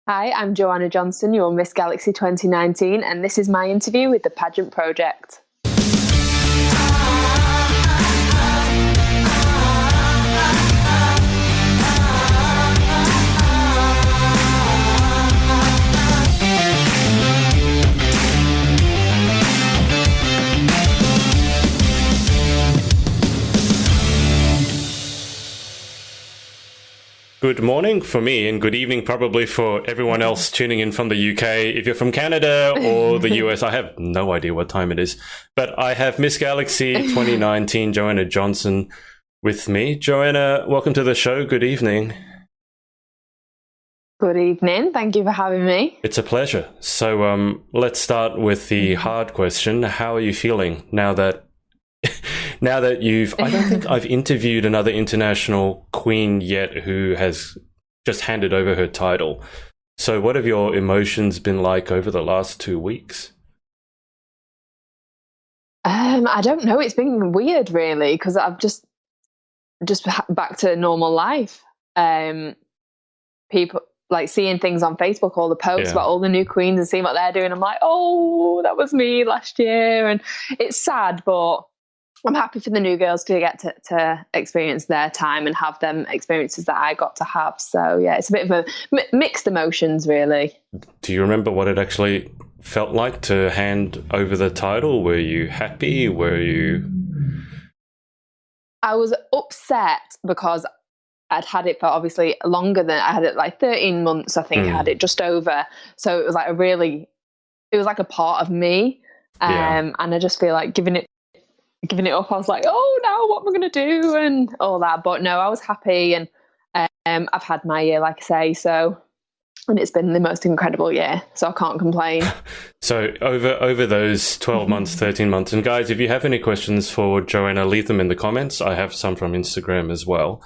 Hi, I'm Joanna Johnson, your Miss Galaxy 2019, and this is my interview with the Pageant Project. Good morning for me and good evening probably for everyone else tuning in from the UK. If you're from Canada or the US, I have no idea what time it is. But I have Miss Galaxy 2019, Joanna Johnson, with me. Joanna, welcome to the show. Good evening. Good evening. Thank you for having me. It's a pleasure. So let's start with the hard question. How are you feeling now that I don't think I've interviewed another international queen yet who has just handed over her title. So what have your emotions been like over the last 2 weeks? I don't know. It's been weird, really, because I've just back to normal life. People like seeing things on Facebook, all the posts about all the new queens and seeing what they're doing. I'm like, oh, that was me last year. And it's sad, but I'm happy for the new girls to get to experience their time and have them experiences that I got to have. So, yeah, it's a bit of a mixed emotions, really. Do you remember what it actually felt like to hand over the title? Were you happy? Were you... I was upset because I'd had it for obviously longer than I had it, like 13 months, I think I had it just over. So it was like it was like a part of me. And I just feel like giving it up, I was like, oh, now what am I going to do and all that. But no, I was happy, and I've had my year, like I say, and it's been the most incredible year, so I can't complain. So over those 12 months, 13 months, and guys, if you have any questions for Joanna, leave them in the comments. I have some from Instagram as well.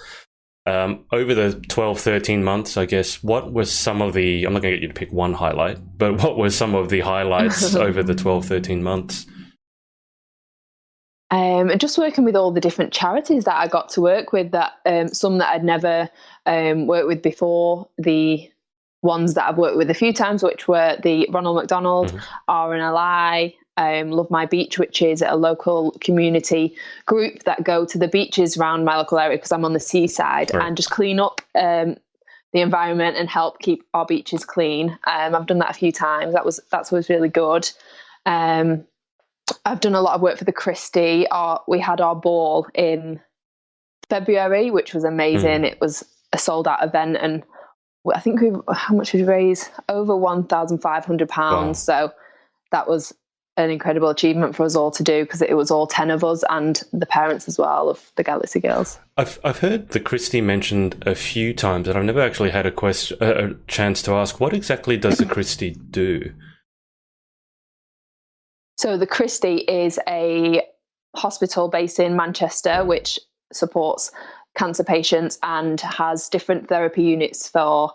Over the 12, 13 months, I guess, what was some of the, I'm not going to get you to pick one highlight, but what were some of the highlights over the 12, 13 months? Just working with all the different charities that I got to work with, that some that I'd never worked with before, the ones that I've worked with a few times, which were the Ronald McDonald, RNLI, Love My Beach, which is a local community group that go to the beaches around my local area because I'm on the seaside, and just clean up the environment and help keep our beaches clean. I've done that a few times. That's always really good. I've done a lot of work for the Christie. We had our ball in February, which was amazing. It was a sold-out event, and I think how much we raised? Over £1,500. Wow. So that was an incredible achievement for us all to do, because it was all 10 of us and the parents as well of the Galaxy girls. I've heard the Christie mentioned a few times, and I've never actually had a chance to ask, what exactly does the Christie do? So the Christie is a hospital based in Manchester, which supports cancer patients and has different therapy units for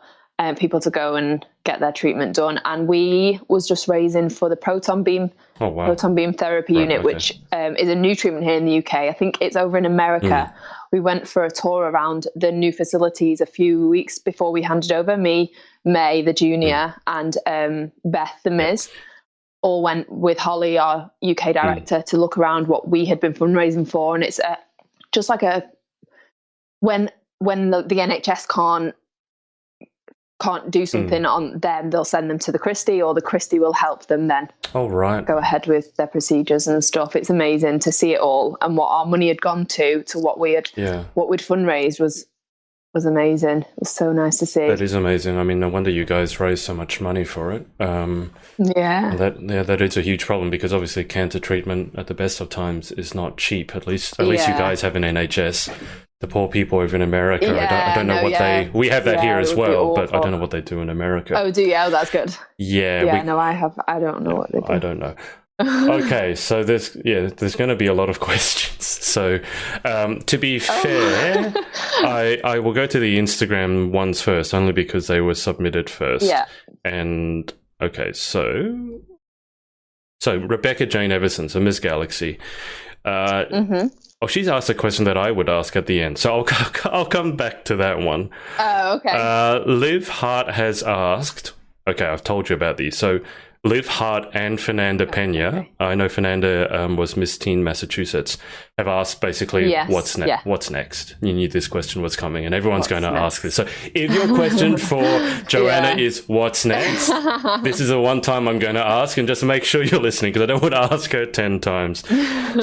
people to go and get their treatment done. And we was just raising for the proton beam therapy unit, which is a new treatment here in the UK. I think it's over in America. We went for a tour around the new facilities a few weeks before we handed over. Me, May, the junior, and Beth, the Ms. all went with Holly, our UK director, to look around what we had been fundraising for. And it's just like when the NHS can't do something on them, they'll send them to the Christie, or the Christie will help them then go ahead with their procedures and stuff. It's amazing to see it all, and what our money had gone to what we'd fundraised was amazing. It was so nice to see. That is amazing. I mean, no wonder you guys raised so much money for it. That is a huge problem, because obviously cancer treatment at the best of times is not cheap. At least you guys have an NHS. The poor people over in America, I don't know what we have that here as well, but I don't know what they do in America. Oh, do you? Oh, that's good. Yeah. I don't know what they do. I don't know. Okay, so there's going to be a lot of questions. So to be fair, I will go to the Instagram ones first, only because they were submitted first. Yeah. And okay, so Rebecca Jane Everson, so Miss Galaxy. Oh, she's asked a question that I would ask at the end, so I'll come back to that one. Oh, okay. Liv Hart has asked. Okay, I've told you about these. So Liv Hart and Fernanda Pena, Okay. I know Fernanda was Miss Teen Massachusetts, have asked basically Yes, what's next. yeah. What's next? You knew this question was coming, and everyone's going to What's ask this. So if your question for Joanna is what's next, this is the one time I'm going to ask, and just make sure you're listening because I don't want to ask her 10 times.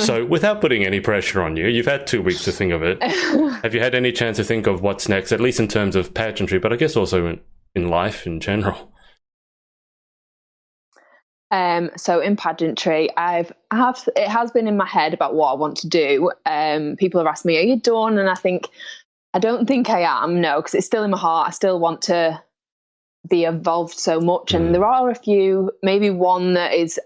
So without putting any pressure on you, you've had 2 weeks to think of it. Have you had any chance to think of what's next, at least in terms of pageantry, but I guess also in life in general? So in pageantry, it has been in my head about what I want to do. People have asked me, "Are you done?" And I don't think I am. No, because it's still in my heart. I still want to be involved so much, and there are a few. Maybe one that is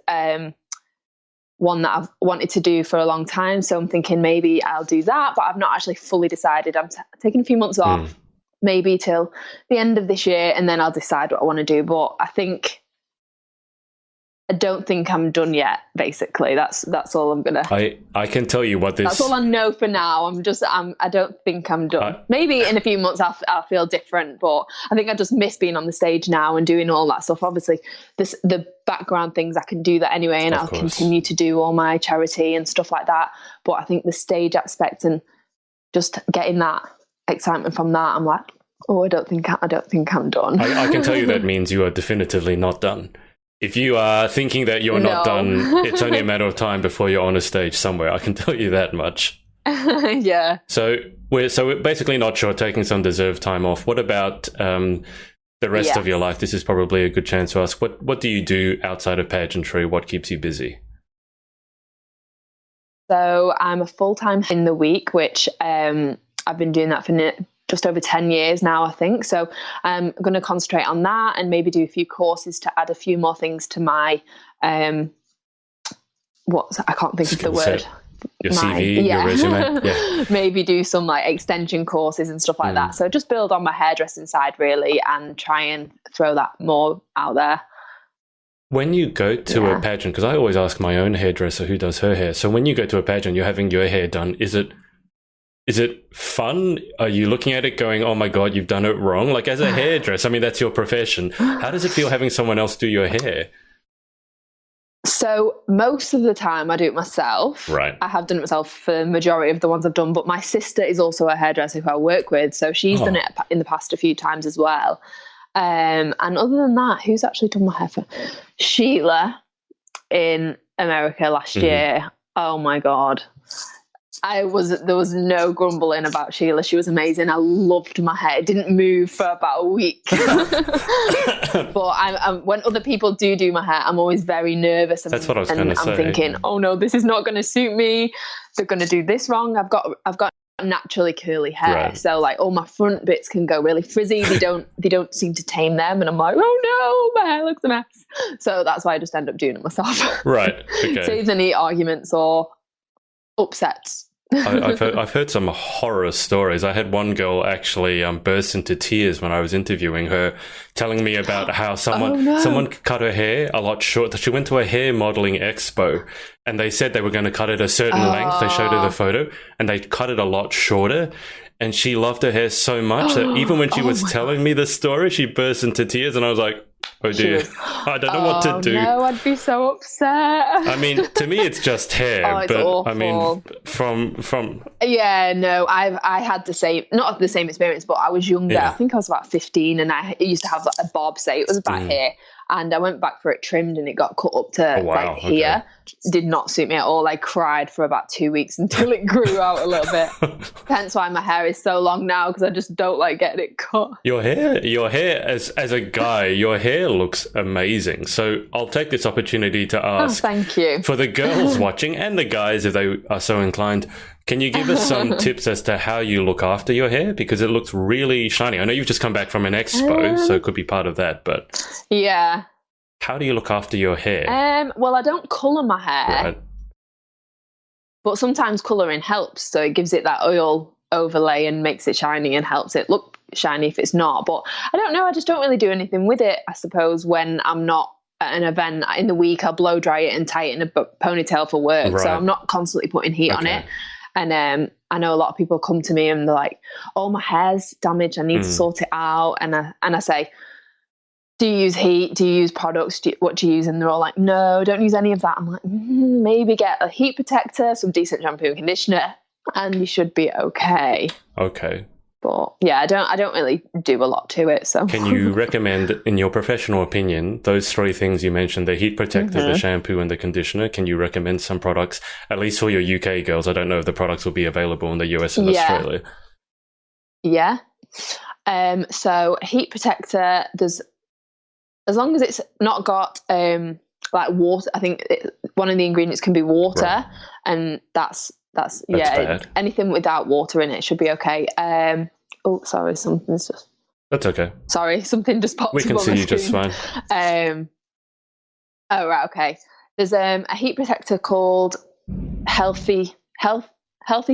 one that I've wanted to do for a long time. So I'm thinking maybe I'll do that, but I've not actually fully decided. I'm taking a few months off, maybe till the end of this year, and then I'll decide what I want to do. But I don't think I'm done yet. Basically, that's all I'm gonna. I can tell you what this. That's all I know for now. I don't think I'm done. Maybe in a few months I'll feel different, but I think I just miss being on the stage now and doing all that stuff. Obviously, the background things I can do that anyway, and I'll continue to do all my charity and stuff like that. But I think the stage aspect and just getting that excitement from that, I'm like, oh, I don't think I'm done. I can tell you that means you are definitively not done. If you are thinking that you're not done, it's only a matter of time before you're on a stage somewhere. I can tell you that much. Yeah. So we're basically not sure, taking some deserved time off. What about the rest of your life? This is probably a good chance to ask. What do you do outside of pageantry? What keeps you busy? So I'm a full-time in the week, which I've been doing that for just over 10 years now, I think. So I'm going to concentrate on that and maybe do a few courses to add a few more things to my, I can't think of the word. Your CV, your resume. Yeah. Maybe do some like extension courses and stuff like that. So just build on my hairdressing side really and try and throw that more out there. When you go to a pageant, because I always ask my own hairdresser who does her hair. So when you go to a pageant, you're having your hair done. Is it fun? Are you looking at it going, oh my God, you've done it wrong? Like as a hairdresser, I mean, that's your profession. How does it feel having someone else do your hair? So most of the time I do it myself. Right. I have done it myself for the majority of the ones I've done, but my sister is also a hairdresser who I work with. So she's done it in the past a few times as well. And other than that, who's actually done my hair for? Sheila in America last year. Oh my God. There was no grumbling about Sheila. She was amazing. I loved my hair. It didn't move for about a week. But when other people do my hair, I'm always very nervous. That's what I was going to say. I'm thinking, oh no, this is not going to suit me. They're going to do this wrong. I've got naturally curly hair, so like all my front bits can go really frizzy. They don't seem to tame them, and I'm like, oh no, my hair looks a mess. So that's why I just end up doing it myself. Right. Okay. Saves any arguments or upsets. I've heard some horror stories. I had one girl actually burst into tears when I was interviewing her, telling me about how someone cut her hair a lot short. She went to a hair modeling expo and they said they were going to cut it a certain length. They showed her the photo and they cut it a lot shorter. And she loved her hair so much that even when she was telling me the story, she burst into tears. And I was like, oh dear, I don't know what to do. No, I'd be so upset. I mean, to me, it's just hair, it's but awful. I mean, from yeah, no, I had not the same experience, but I was younger. I think I was about 15, and I used to have like a bob, say it was about here, and I went back for it trimmed, and it got cut up to here. Did not suit me at all. I cried for about 2 weeks until it grew out a little bit. Hence why my hair is so long now, because I just don't like getting it cut. Your hair as a guy, your hair looks amazing. So I'll take this opportunity to ask, thank you, for the girls watching and the guys if they are so inclined, can you give us some tips as to how you look after your hair? Because it looks really shiny. I know you've just come back from an expo, so it could be part of that, but yeah. How do you look after your hair? Well, I don't colour my hair, right. But sometimes colouring helps. So it gives it that oil overlay and makes it shiny and helps it look shiny if it's not. But I don't know. I just don't really do anything with it, I suppose, when I'm not at an event. In the week, I'll blow dry it and tie it in a ponytail for work. Right. So I'm not constantly putting heat on it. And I know a lot of people come to me and they're like, "Oh, my hair's damaged. I need to sort it out." And I say, "Do you use heat? Do you use products? What do you use?" And they're all like, "No, don't use any of that." I'm like, maybe get a heat protector, some decent shampoo and conditioner, and you should be okay. Okay. But yeah, I don't really do a lot to it. So can you recommend, in your professional opinion, those three things you mentioned, the heat protector, the shampoo and the conditioner, can you recommend some products, at least for your UK girls? I don't know if the products will be available in the US and Australia. Yeah. So heat protector, as long as it's not got like water, I think one of the ingredients can be water, right. And that's bad. Anything without water in it should be okay. Oh, sorry, something's just... That's okay. Sorry, something just popped up. We can see you just fine. Oh, right, okay. There's a heat protector called Healthy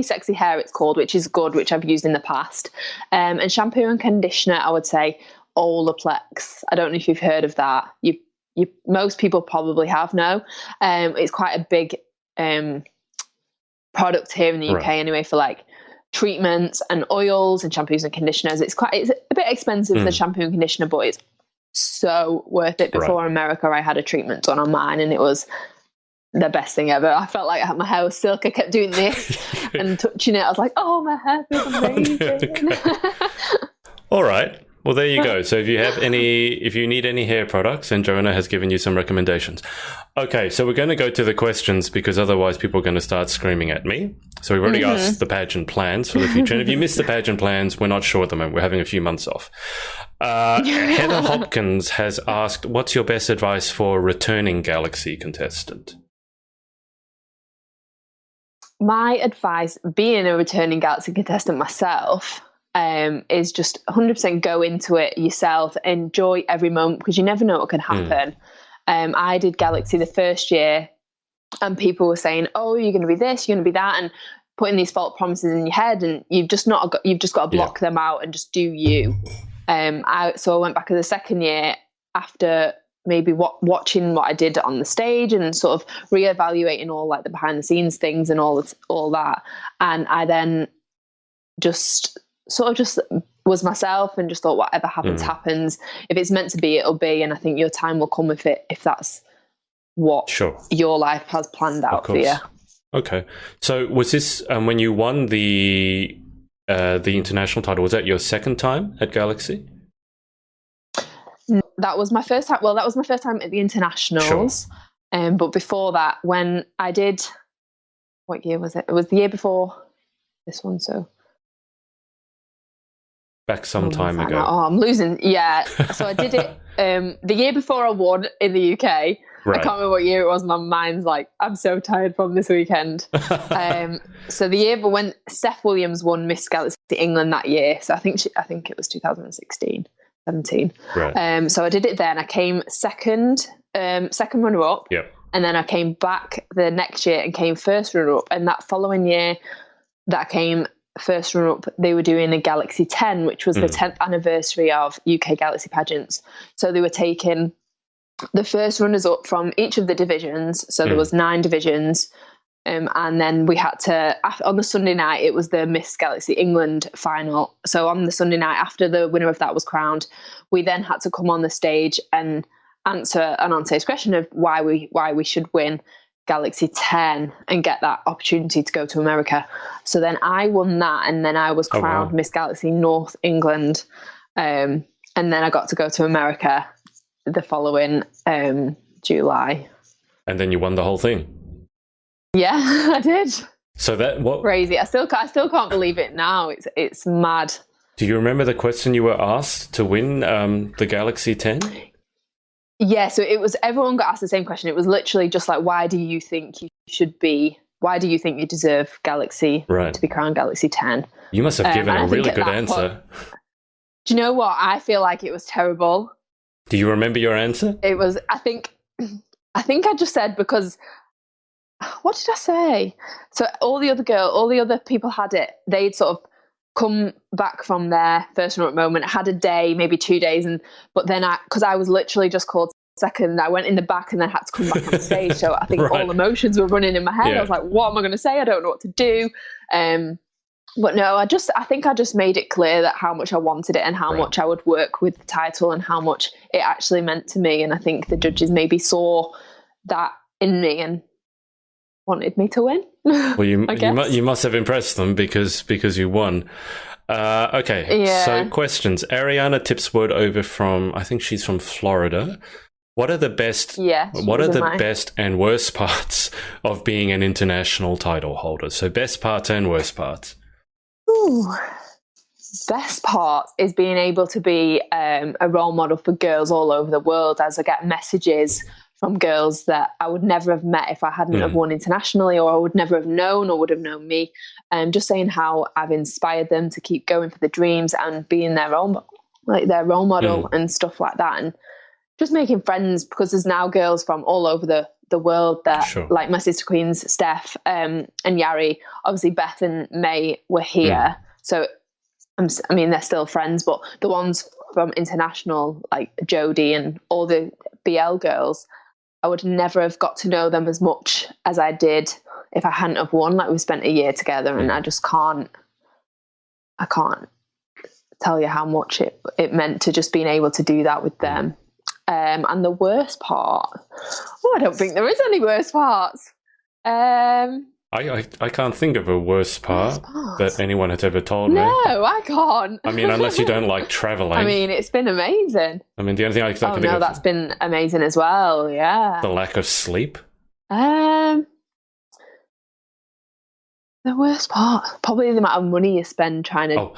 Sexy Hair, it's called, which is good, which I've used in the past. And shampoo and conditioner, I would say Olaplex. I don't know if you've heard of that. You most people probably have now. It's quite a big product here in the UK anyway, for like treatments and oils and shampoos and conditioners. It's a bit expensive, the shampoo and conditioner, but it's so worth it. Before America, I had a treatment done on mine and it was the best thing ever. I felt like my hair was silk. I kept doing this and touching it. I was like, oh, my hair feels amazing. All right. Well, there you go. So if you need any hair products, then Joanna has given you some recommendations. Okay, so we're going to go to the questions because otherwise people are going to start screaming at me. So we've already asked the pageant plans for the future. And if you missed the pageant plans, we're not sure at the moment. We're having a few months off. Heather Hopkins has asked, what's your best advice for a returning Galaxy contestant? My advice, being a returning Galaxy contestant myself, is just 100% go into it yourself, enjoy every moment, because you never know what can happen. I did Galaxy the first year and people were saying, oh, you're going to be this, you're going to be that, and putting these false promises in your head, and you've just got to block them out and just do you. So I went back as a second year after maybe watching what I did on the stage and sort of reevaluating all like the behind the scenes things and all that. And I then just was myself and just thought whatever happens. If it's meant to be, it'll be. And I think your time will come with it if that's what your life has planned out for you. Okay. So was this, when you won the international title, was that your second time at Galaxy? That was my first time. Well, that was my first time at the internationals. But before that, when I did, what year was it? It was the year before this one. So back some time ago. Oh, I'm losing. Yeah. So I did it the year before I won in the UK. Right. I can't remember what year it was. My mind's like, I'm so tired from this weekend. So the year when Steph Williams won Miss Galaxy England that year. So I think it was 2016. 17. Right. So I did it then. I came second runner up. Yep. And then I came back the next year and came first runner up. And that following year that I came first runner up, they were doing a Galaxy 10, which was the 10th anniversary of UK Galaxy pageants. So they were taking the first runners up from each of the divisions. So there was 9 divisions. And then we had to, on the Sunday night, it was the Miss Galaxy England final. So on the Sunday night, after the winner of that was crowned, we then had to come on the stage and answer an on-stage question of why we should win Galaxy 10 and get that opportunity to go to America. So then I won that, and then I was crowned Miss Galaxy North England. And then I got to go to America the following July. And then you won the whole thing. Yeah, I did. So that what crazy. I still can't believe it now. It's mad. Do you remember the question you were asked to win the Galaxy 10? Yeah, so it was, everyone got asked the same question. It was literally just like, why do you think you deserve Galaxy to be crowned Galaxy 10? You must have given a really good answer. Do you know what? I feel like it was terrible. Do you remember your answer? It was, I think I just said, because what did I say? So all the other people had it. They'd sort of come back from their first runner-up moment, had a day, maybe 2 days, but then because I was literally just called second. I went in the back and then had to come back on stage. So I think Right. all emotions were running in my head. Yeah. I was like, what am I going to say? I don't know what to do. But no, I think I just made it clear that how much I wanted it and how much I would work with the title and how much it actually meant to me. And I think the judges maybe saw that in me and wanted me to win. Well, you must have impressed them because you won. Okay, so questions. Ariana Tipswood over from, I think she's from Florida. What are the best? What are the best and worst parts of being an international title holder? So best parts and worst parts. Ooh. Best part is being able to be a role model for girls all over the world, as I get messages from girls that I would never have met if I hadn't have won internationally, or I would never have known or would have known me. Just saying how I've inspired them to keep going for the dreams and being their role model and stuff like that. And just making friends, because there's now girls from all over the world that, like my sister queens, Steph and Yari. Obviously, Beth and May were here. So, I mean, they're still friends, but the ones from international, like Jodie and all the BL girls, I would never have got to know them as much as I did if I hadn't have won. Like, we spent a year together, and I can't tell you how much it meant to just being able to do that with them. And the worst part, I don't think there is any worst parts. I can't think of a worst part that anyone has ever told me. No, I can't. I mean, unless you don't like traveling. I mean, it's been amazing. I mean, the only thing I can think of. That's been amazing as well. Yeah. The lack of sleep. The worst part, probably the amount of money you spend trying to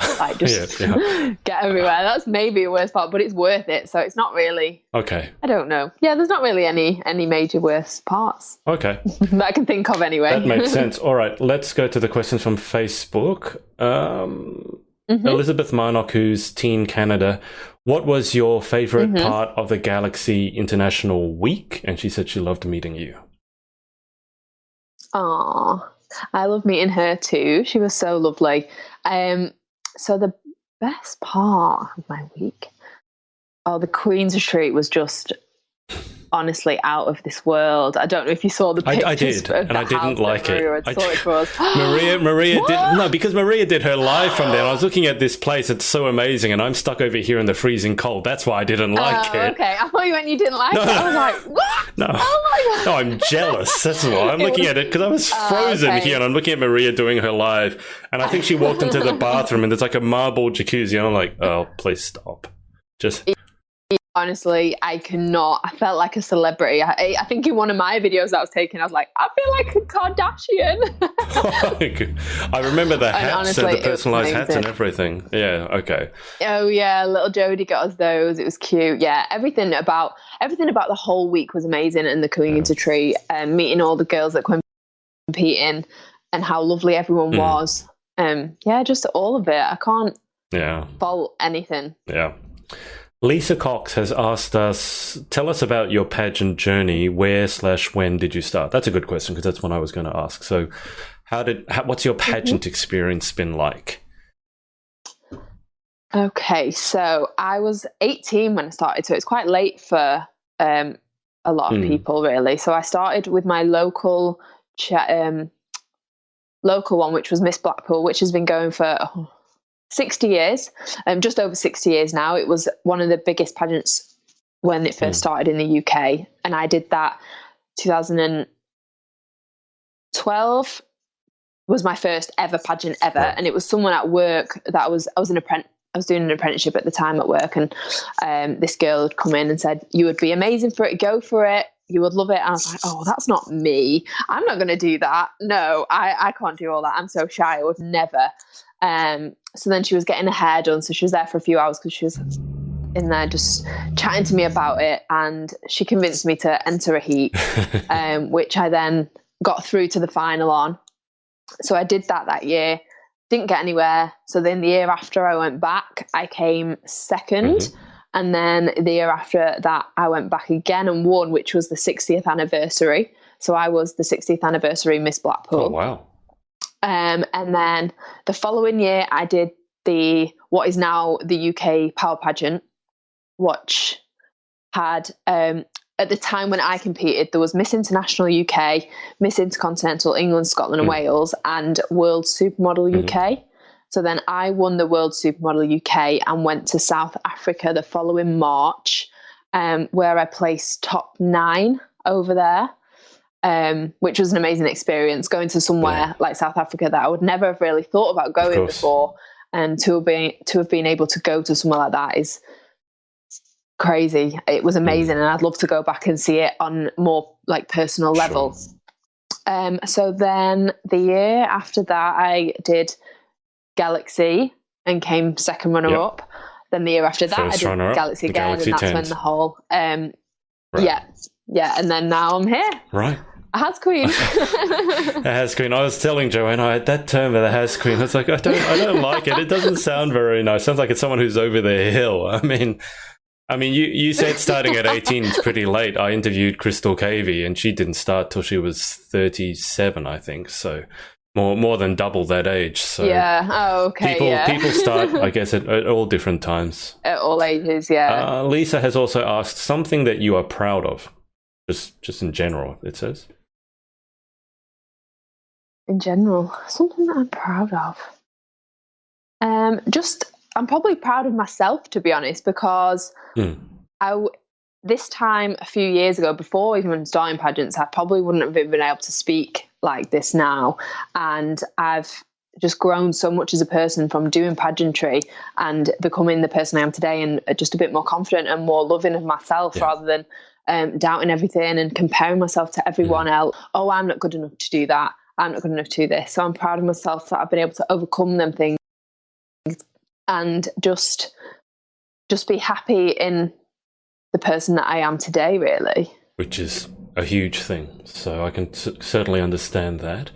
get everywhere. That's maybe a worst part, but it's worth it. So it's not really. Okay. I don't know. Yeah, there's not really any major worst parts. Okay. That I can think of anyway. That makes sense. All right, let's go to the questions from Facebook. Elizabeth Marnock, who's Teen Canada. What was your favorite part of the Galaxy International Week? And she said she loved meeting you. Aww. I love meeting her too. She was so lovely. So the best part of my week, the Queen's Retreat was just honestly out of this world. I don't know if you saw the pictures. I did, and I didn't like it. Maria did because Maria did her live from there. And I was looking at this place; it's so amazing, and I'm stuck over here in the freezing cold. That's why I didn't like it. Okay, I thought you meant you didn't like it. I was like, what? No, oh my God. No, I'm jealous. That's why I'm looking at it, because I was frozen here, and I'm looking at Maria doing her live, and I think she walked into the bathroom, and there's like a marble jacuzzi, and I'm like, oh, please stop, just. Honestly, I cannot. I felt like a celebrity. I think in one of my videos that I was taking, I was like, I feel like a Kardashian. I remember the hats, honestly, and the personalized hats and everything. Yeah, okay. Oh yeah, little Jodie got us those. It was cute. Yeah, everything about the whole week was amazing, and the Queen's Retreat, meeting all the girls that were competing, and how lovely everyone was. Just all of it. I can't fault anything. Yeah. Lisa Cox has asked us, tell us about your pageant journey. Where/when did you start? That's a good question, because that's what I was going to ask. So what's your pageant experience been like? Okay, so I was 18 when I started, so it's quite late for a lot of people, really. So I started with my local one, which was Miss Blackpool, which has been going for 60 years, just over 60 years now. It was one of the biggest pageants when it first started in the UK, and I did that. 2012 was my first ever pageant ever, and it was someone at work that I was doing an apprenticeship at the time at work, and this girl had come in and said, "You would be amazing for it. Go for it. You would love it." And I was like, "Oh, that's not me. I'm not going to do that. No, I can't do all that. I'm so shy. I would never." So then she was getting her hair done. So she was there for a few hours because she was in there just chatting to me about it. And she convinced me to enter a heat, which I then got through to the final on. So I did that year, didn't get anywhere. So then the year after I went back, I came second. And then the year after that, I went back again and won, which was the 60th anniversary. So I was the 60th anniversary Miss Blackpool. Oh, wow. And then the following year, I did what is now the UK Power Pageant, which had at the time when I competed, there was Miss International UK, Miss Intercontinental England, Scotland and Wales, and World Supermodel UK. So then I won the World Supermodel UK and went to South Africa the following March, where I placed top 9 over there, which was an amazing experience, going to somewhere like South Africa that I would never have really thought about going before. And to have been able to go to somewhere like that is crazy. It was amazing, and I'd love to go back and see it on more like personal level. So then the year after that, I did Galaxy and came second runner up. Then the year after that, I did Galaxy again, Galaxy and that's when the whole and then now I'm here. Right. A Has Queen. A Has Queen. I was telling Joanna, I had that term of the Has Queen. I was like, I don't like it. It doesn't sound very nice. Sounds like it's someone who's over the hill. I mean, you said starting at 18 is pretty late. I interviewed Crystal Cavey, and she didn't start till she was 37, I think. So more than double that age. So yeah. Oh, okay. People start, I guess, at all different times. At all ages, yeah. Lisa has also asked something that you are proud of, just in general. It says. In general, something that I'm proud of. I'm probably proud of myself, to be honest, because this time a few years ago, before even starting pageants, I probably wouldn't have been able to speak like this now. And I've just grown so much as a person from doing pageantry and becoming the person I am today, and just a bit more confident and more loving of myself rather than doubting everything and comparing myself to everyone else. Oh, I'm not good enough to do that. I'm not good enough to do this. So I'm proud of myself that I've been able to overcome them things and just be happy in the person that I am today, really. Which is a huge thing. So I can certainly understand that.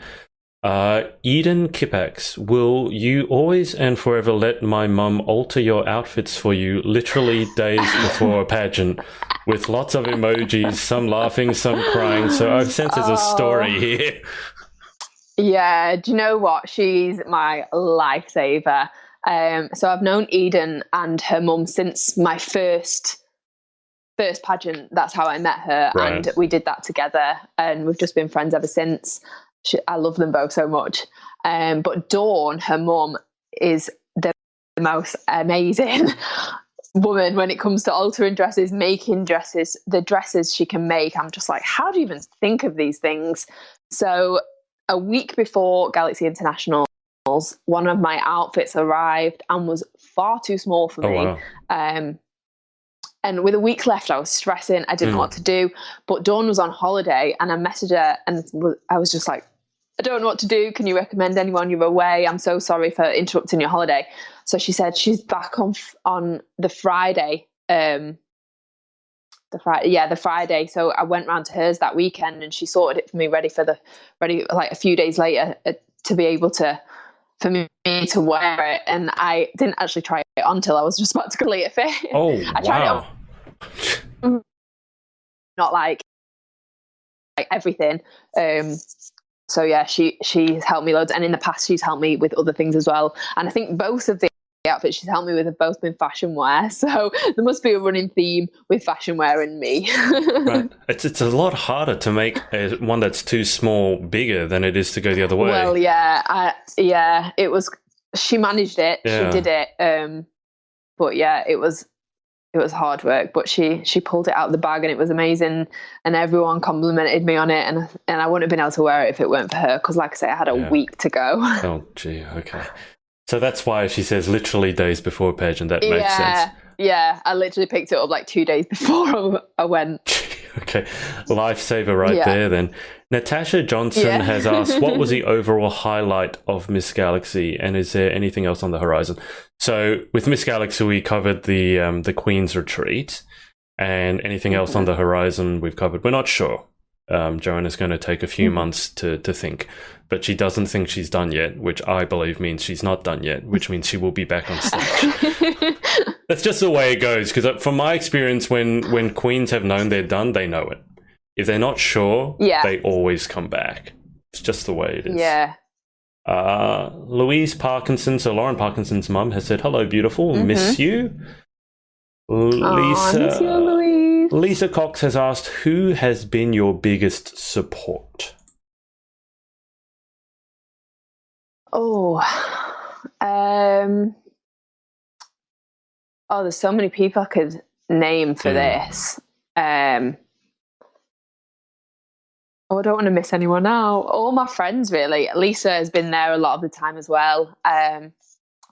Eden Kipax, will you always and forever let my mum alter your outfits for you literally days before a pageant, with lots of emojis, some laughing, some crying? So I sense there's a story here. Yeah, do you know what? She's my lifesaver. So I've known Eden and her mum since my first pageant. That's how I met her, and we did that together, and we've just been friends ever since. I love them both so much. But Dawn, her mum, is the most amazing woman when it comes to altering dresses, making dresses, the dresses she can make. I'm just like, how do you even think of these things? So a week before Galaxy Internationals, one of my outfits arrived and was far too small for me. Wow. And with a week left, I was stressing. I didn't know what to do. But Dawn was on holiday, and I messaged her, and I was just like, I don't know what to do. Can you recommend anyone? You're away. I'm so sorry for interrupting your holiday. So she said she's back on the Friday. The Friday. So I went round to hers that weekend, and she sorted it for me, ready like a few days later to be able to, for me to wear it. And I didn't actually try it on until I was just about to complete a fit. Oh, I tried it on, not like everything. So yeah, she's helped me loads, and in the past she's helped me with other things as well. And I think both of the outfits she's helped me with have both been fashion wear, so there must be a running theme with fashion wear and me. Right, it's a lot harder to make one that's too small bigger than it is to go the other way. Well, yeah, it was. She managed it. Yeah. She did it. But yeah, it was hard work, but she pulled it out of the bag, and it was amazing, and everyone complimented me on it, and I wouldn't have been able to wear it if it weren't for her, because like I say, I had a week to go. Oh gee, okay. So that's why she says literally days before a pageant. That makes sense. Yeah, I literally picked it up like 2 days before I went. Okay, lifesaver there then. Natasha Johnson has asked, what was the overall highlight of Miss Galaxy, and is there anything else on the horizon? So with Miss Galaxy, we covered the Queen's Retreat, and anything else on the horizon we've covered. We're not sure. Joanna's going to take a few months to think, but she doesn't think she's done yet, which I believe means she's not done yet, which means she will be back on stage. That's just the way it goes, because from my experience, when queens have known they're done, they know it. If they're not sure, they always come back. It's just the way it is. Yeah. Louise Parkinson, so Lauren Parkinson's mum, has said, hello, beautiful, miss you. Lisa, miss you, Louise. Lisa Cox has asked, who has been your biggest support? Oh, there's so many people I could name for this. I don't want to miss anyone out. All my friends, really. Lisa has been there a lot of the time as well.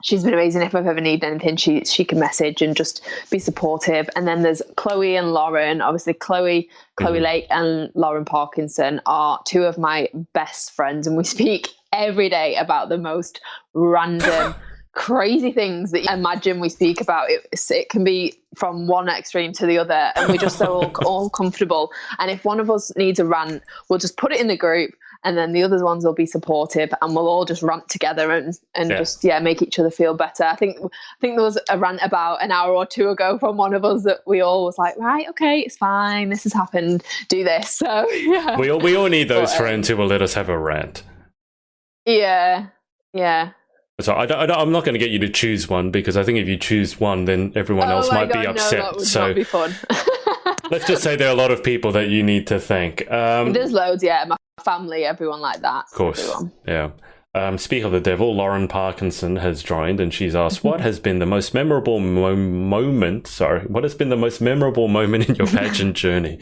She's been amazing. If I've ever needed anything, she can message and just be supportive. And then there's Chloe and Lauren. Obviously, Chloe Lake and Lauren Parkinson are two of my best friends, and we speak every day about the most random, crazy things that you imagine we speak about. It can be from one extreme to the other, and we're just so all comfortable. And if one of us needs a rant, we'll just put it in the group, and then the other ones will be supportive, and we'll all just rant together and just make each other feel better. I think there was a rant about an hour or two ago from one of us that we all was like, right, okay, it's fine, this has happened, do this. So yeah, we all need those friends who will let us have a rant. Yeah. So I'm not going to get you to choose one, because I think if you choose one, then everyone else might be upset. No, that would so not be fun. let's just say there are a lot of people that you need to thank. There's loads, my family, everyone like that. Of course, everyone. Yeah. Speak of the devil, Lauren Parkinson has joined, and she's asked, what has been the most memorable moment? What has been the most memorable moment in your pageant journey?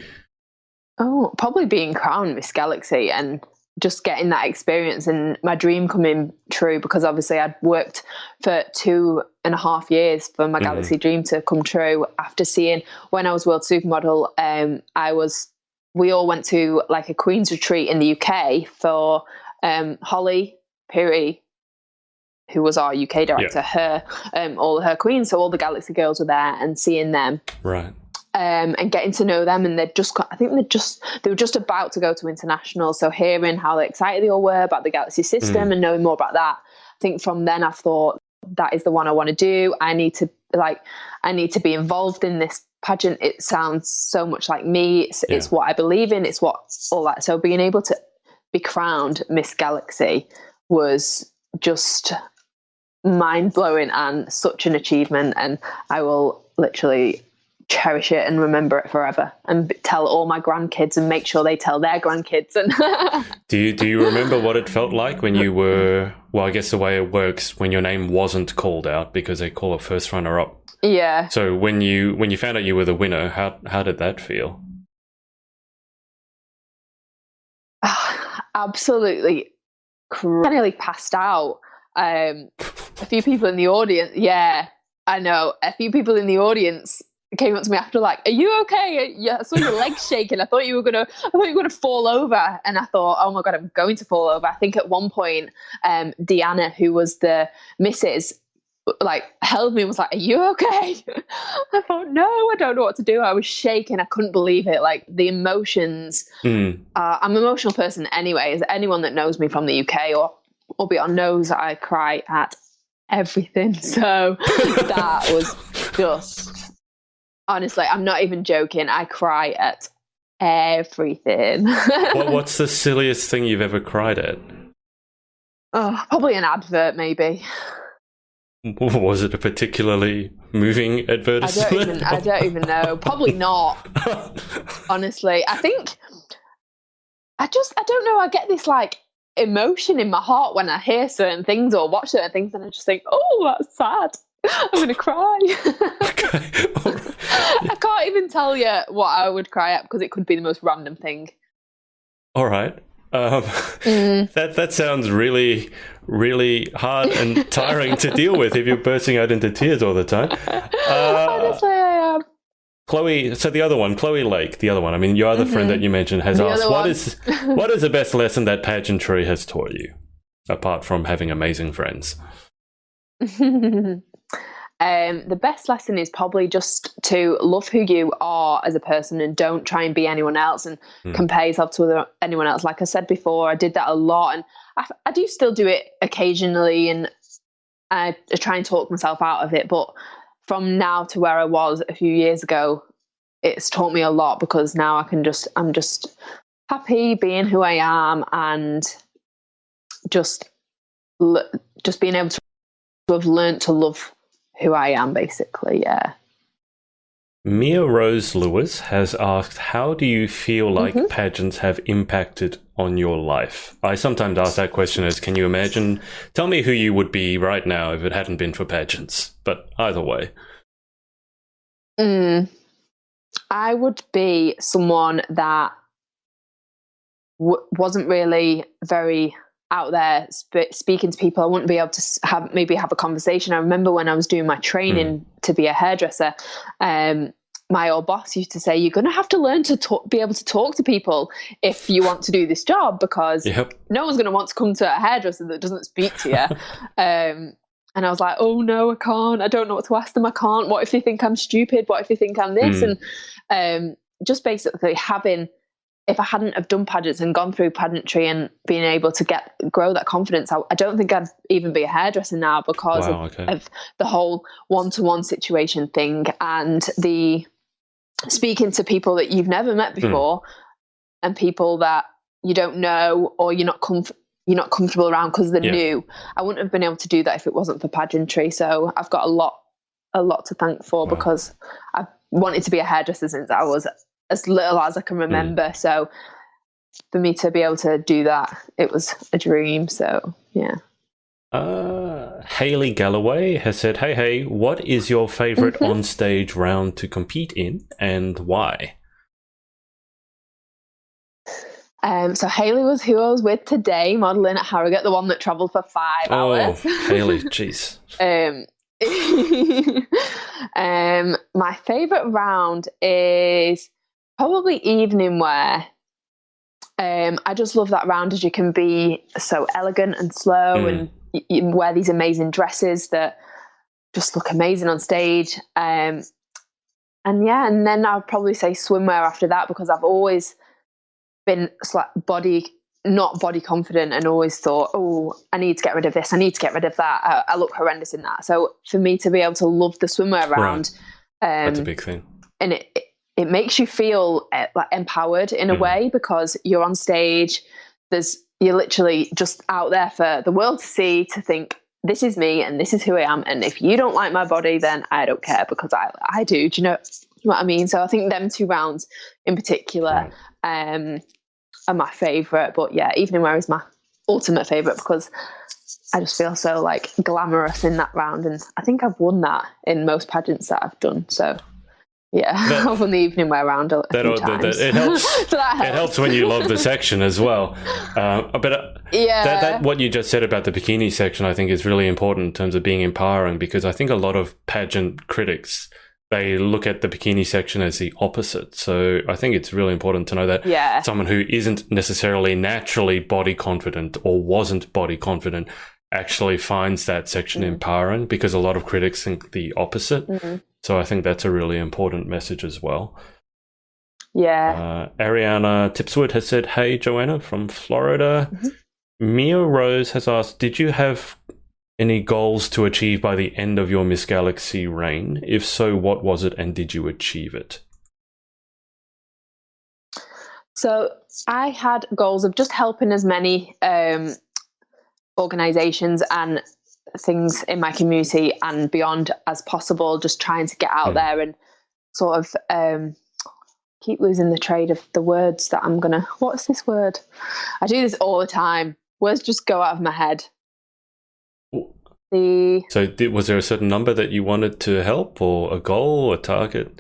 Oh, probably being crowned Miss Galaxy and just getting that experience and my dream coming true, because obviously I'd worked for 2.5 years for my Galaxy dream to come true. After seeing when I was World Supermodel, we all went to like a Queen's retreat in the UK for Holly Piri, who was our UK director, all her queens, so all the Galaxy girls were there, and seeing them. Right. And getting to know them, and they were just about to go to international, so hearing how excited they all were about the Galaxy system and knowing more about that, I think from then I thought, that is the one I want to do. I need to be involved in this pageant. It sounds so much like me. It's what I believe in. It's what all that. So being able to be crowned Miss Galaxy was just mind-blowing and such an achievement, and I will literally cherish it and remember it forever, and tell all my grandkids and make sure they tell their grandkids. And do you remember what it felt like when you were, well, I guess the way it works, when your name wasn't called out, because they call a first runner up? Yeah. So when you found out you were the winner, how did that feel? Absolutely I nearly passed out. A few people in the audience, I know, a few people in the audience came up to me after, like, are you okay? Yeah, I saw your legs shaking. I thought you were gonna fall over. And I thought, oh my God, I'm going to fall over. I think at one point, Deanna, who was the missus, like held me and was like, are you okay? I thought, no, I don't know what to do. I was shaking. I couldn't believe it. Like the emotions. I'm an emotional person anyway. As anyone that knows me from the UK or beyond knows, I cry at everything. So that was just, honestly, I'm not even joking. I cry at everything. What's the silliest thing you've ever cried at? Oh, probably an advert, maybe. Was it a particularly moving advertisement? I don't even know. Probably not. Honestly, I think I don't know. I get this like emotion in my heart when I hear certain things or watch certain things, and I just think, oh, that's sad. I'm going to cry. Okay. I can't even tell you what I would cry at, because it could be the most random thing. All right. That sounds really, really hard and tiring to deal with if you're bursting out into tears all the time. Honestly, I am. Chloe, so the other one, Chloe Lake, the other one, I mean, your other friend that you mentioned has asked, what is the best lesson that pageantry has taught you, apart from having amazing friends? The best lesson is probably just to love who you are as a person, and don't try and be anyone else and compare yourself to anyone else. Like I said before, I did that a lot, and I do still do it occasionally, and I try and talk myself out of it. But from now to where I was a few years ago, it's taught me a lot, because now I'm just happy being who I am, and just being able to have learned to love who I am, basically. Yeah. Mia Rose Lewis has asked, how do you feel like pageants have impacted on your life? I sometimes ask that question as, can you imagine? Tell me who you would be right now if it hadn't been for pageants. But either way. I would be someone that wasn't really very out there speaking to people. I wouldn't be able to have a conversation. I remember when I was doing my training to be a hairdresser, my old boss used to say, you're going to have to learn to be able to talk to people if you want to do this job, because no one's going to want to come to a hairdresser that doesn't speak to you. And I was like, oh no, I can't. I don't know what to ask them. I can't. What if they think I'm stupid? What if they think I'm this? And just basically if I hadn't have done pageants and gone through pageantry and being able to grow that confidence, I don't think I'd even be a hairdresser now, because of the whole one-to-one situation thing, and the speaking to people that you've never met before and people that you don't know or you're not comfortable around because they're new. I wouldn't have been able to do that if it wasn't for pageantry. So I've got a lot to thank for, because I've wanted to be a hairdresser since I was as little as I can remember. So for me to be able to do that, it was a dream. So yeah. Hayley Galloway has said, hey, what is your favorite onstage round to compete in and why? So Hayley was who I was with today, modelling at Harrogate, the one that travelled for 5 hours. Oh, Hayley, jeez. My favourite round is probably evening wear. I just love that round, as you can be so elegant and slow, and you wear these amazing dresses that just look amazing on stage. And then I'll probably say swimwear after that, because I've always been not body confident and always thought, oh, I need to get rid of this, I need to get rid of that. I look horrendous in that. So for me to be able to love the swimwear round, that's a big thing. And it makes you feel like empowered in a way, because you're on stage, you're literally just out there for the world to see, to think, this is me and this is who I am, and if you don't like my body, then I don't care, because I do. Do you know what I mean? So I think them 2 rounds in particular are my favourite. But yeah, evening wear is my ultimate favourite, because I just feel so like glamorous in that round, and I think I've won that in most pageants that I've done. So yeah, I've won the evening wear round a few times. It helps. So that helps. It helps when you love the section as well. What you just said about the bikini section, I think, is really important in terms of being empowering, because I think a lot of pageant critics, they look at the bikini section as the opposite. So I think it's really important to know that someone who isn't necessarily naturally body confident or wasn't body confident actually finds that section empowering, because a lot of critics think the opposite. So I think that's a really important message as well. Yeah. Ariana Tipswood has said, hey, Joanna from Florida. Mia Rose has asked, did you have any goals to achieve by the end of your Miss Galaxy reign? If so, what was it, and did you achieve it? So I had goals of just helping as many organisations and things in my community and beyond as possible, just trying to get out there and sort of keep losing the trade of the words that what's this word? I do this all the time. Words just go out of my head. So was there a certain number that you wanted to help, or a goal, a target?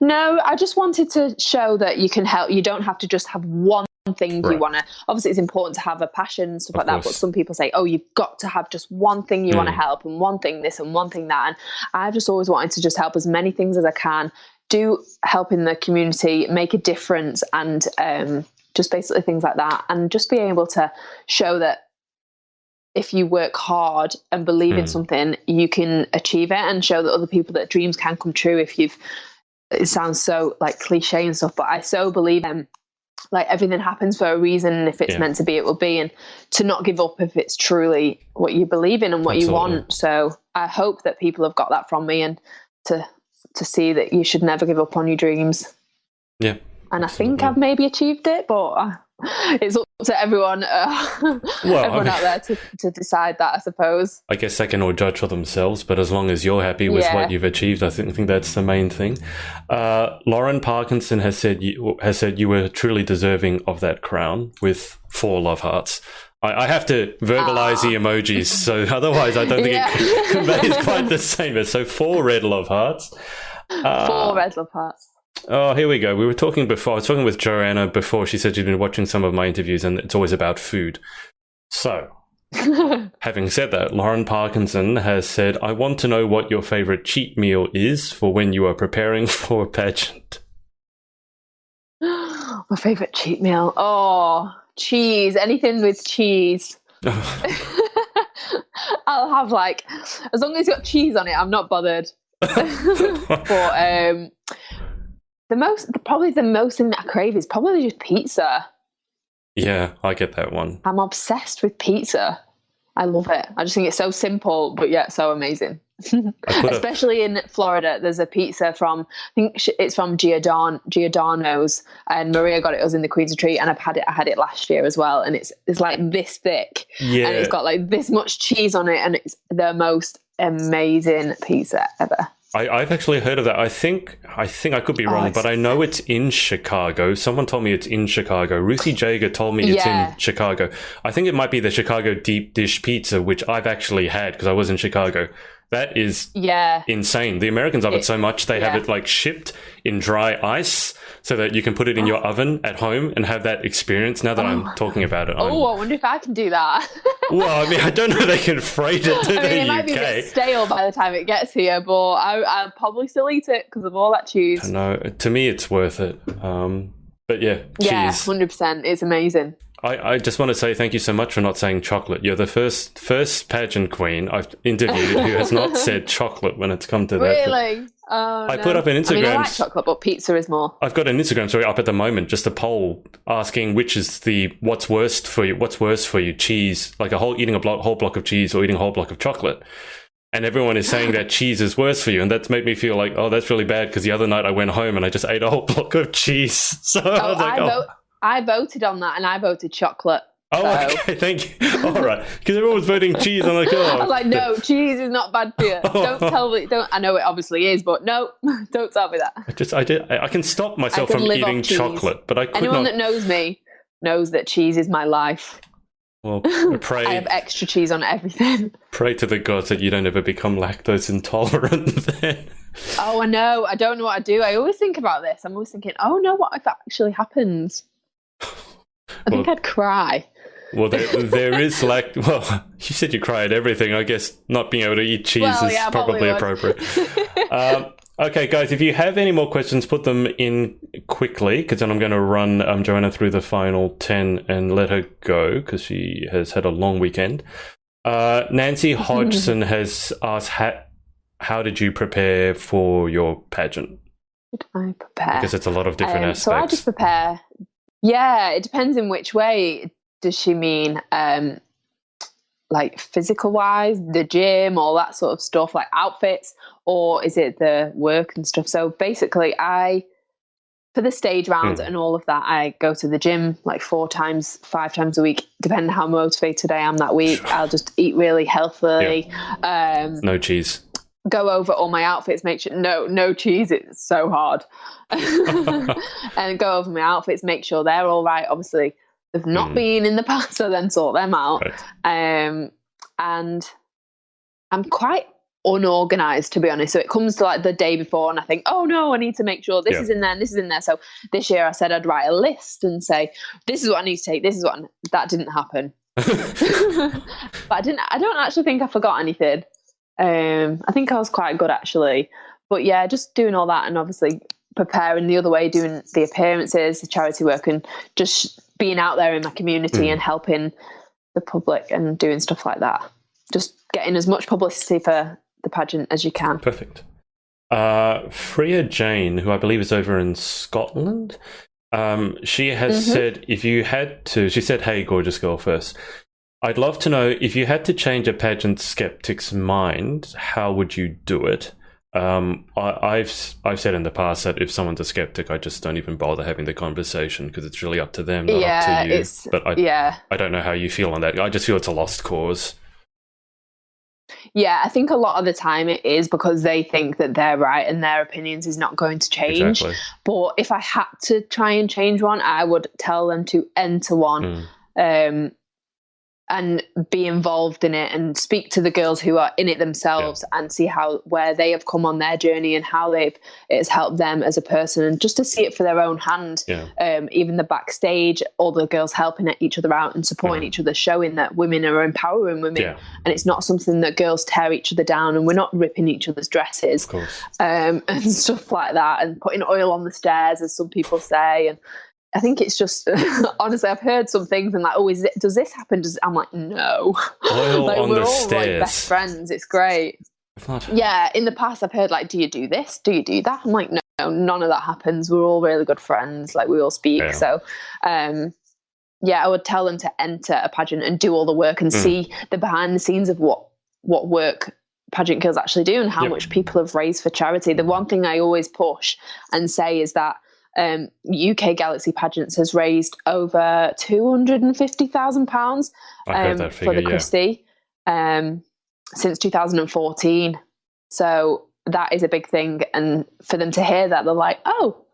No, I just wanted to show that you can help. You don't have to just have one thing you want to. Obviously, it's important to have a passion and stuff like that, but some people say, oh, you've got to have just one thing you want to help, and one thing this and one thing that. And I've just always wanted to just help as many things as I can, help in the community, make a difference, and just basically things like that. And just be able to show that if you work hard and believe in something, you can achieve it, and show that other people that dreams can come true. It sounds so like cliche and stuff, but I so believe like everything happens for a reason, and if it's meant to be, it will be, and to not give up if it's truly what you believe in and what you want. So I hope that people have got that from me, and to see that you should never give up on your dreams. Yeah. And I think I've maybe achieved it, but It's up to everyone, everyone out there to decide that, I suppose. I guess they can all judge for themselves, but as long as you're happy with what you've achieved, I think that's the main thing. Lauren Parkinson has said you were truly deserving of that crown with 4 love hearts. I have to verbalize the emojis, so otherwise I don't think it conveys quite the same. So 4 red love hearts. 4 red love hearts. Oh, here we go. We were talking before. I was talking with Joanna before. She said she'd been watching some of my interviews and it's always about food. So, having said that, Lauren Parkinson has said, I want to know what your favorite cheat meal is for when you are preparing for a pageant. My favorite cheat meal? Oh, cheese. Anything with cheese. I'll have as long as it's got cheese on it, I'm not bothered. But probably the most thing that I crave is probably just pizza. Yeah, I get that one. I'm obsessed with pizza. I love it. I just think it's so simple, but yet so amazing. Especially in Florida, there's a pizza from, I think it's from Giordano's, and Maria got it us in the Queen's Retreat, and I had it last year as well, and it's like this thick, and it's got like this much cheese on it, and it's the most amazing pizza ever. I've actually heard of that. I think I could be wrong, but I know it's in Chicago. Someone told me it's in Chicago. Ruthie Jager told me it's in Chicago. I think it might be the Chicago deep dish pizza, which I've actually had because I was in Chicago. That is insane. The Americans love it so much. They have it shipped in dry ice so that you can put it in your oven at home and have that experience. Now that I'm talking about it. I wonder if I can do that. Well, I mean, I don't know if they can freight it to the UK. It might be a bit stale by the time it gets here, but I'll probably still eat it because of all that cheese. No, to me, it's worth it. But cheese. Yeah, 100%. It's amazing. I just want to say thank you so much for not saying chocolate. You're the first pageant queen I've interviewed who has not said chocolate when it's come to that. Really? Oh, I put up an Instagram. I like chocolate, but pizza is more. I've got an Instagram story up at the moment, just a poll asking which is what's worse for you, cheese, like eating a whole block of cheese or eating a whole block of chocolate. And everyone is saying that cheese is worse for you. And that's made me feel like, that's really bad because the other night I went home and I just ate a whole block of cheese. So I was like, I voted on that and I voted chocolate. Oh, okay, thank you. All right, because everyone was voting cheese. I'm like, I was like, no, cheese is not bad for you. Don't tell me. I know it obviously is, but no, don't tell me that. I can stop myself from eating chocolate, but I could Anyone that knows me knows that cheese is my life. Well, pray. I have extra cheese on everything. Pray to the gods that you don't ever become lactose intolerant then. Oh, I know. I don't know what I do. I always think about this. I'm always thinking, oh no, what if that actually happens? I think I'd cry. Well, there is well, you said you cry at everything. I guess not being able to eat cheese is probably appropriate. Okay, guys, if you have any more questions, put them in quickly, because then I'm going to run Joanna through the final 10 and let her go, because she has had a long weekend. Nancy Hodgson has asked, how did you prepare for your pageant? Did I prepare? Because it's a lot of different aspects. So I just prepare. Yeah, it depends in which way. Does she mean like physical wise, the gym, all that sort of stuff, like outfits, or is it the work and stuff? So basically for the stage rounds and all of that, I go to the gym like 5 times a week, depending on how motivated I am that week. I'll just eat really healthily. No cheese. Go over all my outfits, make sure no cheese, it's so hard. And go over my outfits, make sure they're all right. Obviously they've not been in the past, so then sort them out. Right. And I'm quite unorganized, to be honest. So it comes to like the day before and I think, oh no, I need to make sure this is in there and this is in there. So this year I said I'd write a list and say, this is what I need to take, this is what that didn't happen. But I don't actually think I forgot anything. I think I was quite good actually. But yeah, just doing all that and obviously preparing the other way, doing the appearances, the charity work, and just being out there in my community and helping the public and doing stuff like that. Just getting as much publicity for the pageant as you can. Perfect. Freya Jane, who I believe is over in Scotland, she has said, if you had to, she said, hey, gorgeous girl first. I'd love to know if you had to change a pageant skeptic's mind, how would you do it? I've said in the past that if someone's a skeptic, I just don't even bother having the conversation because it's really up to them, not up to you. But I don't know how you feel on that. I just feel it's a lost cause. Yeah, I think a lot of the time it is because they think that they're right and their opinions is not going to change. Exactly. But if I had to try and change one, I would tell them to enter one. And be involved in it and speak to the girls who are in it themselves and see where they have come on their journey and how it has helped them as a person, and just to see it for their own hand. Even the backstage, all the girls helping each other out and supporting each other, showing that women are empowering women, and it's not something that girls tear each other down, and we're not ripping each other's dresses, and stuff like that, and putting oil on the stairs, as some people say. And I think it's just, honestly, I've heard some things and like, does this happen? I'm like, no. Oil like, on we're the all stairs. like best friends. It's great. Yeah, in the past I've heard like, do you do this? Do you do that? I'm like, no, none of that happens. We're all really good friends. Like, we all speak. So, I would tell them to enter a pageant and do all the work and see the behind the scenes of what work pageant girls actually do and how much people have raised for charity. The one thing I always push and say is that UK Galaxy Pageants has raised over £250,000 for the Christie since 2014. So that is a big thing, and for them to hear that, they're like, oh,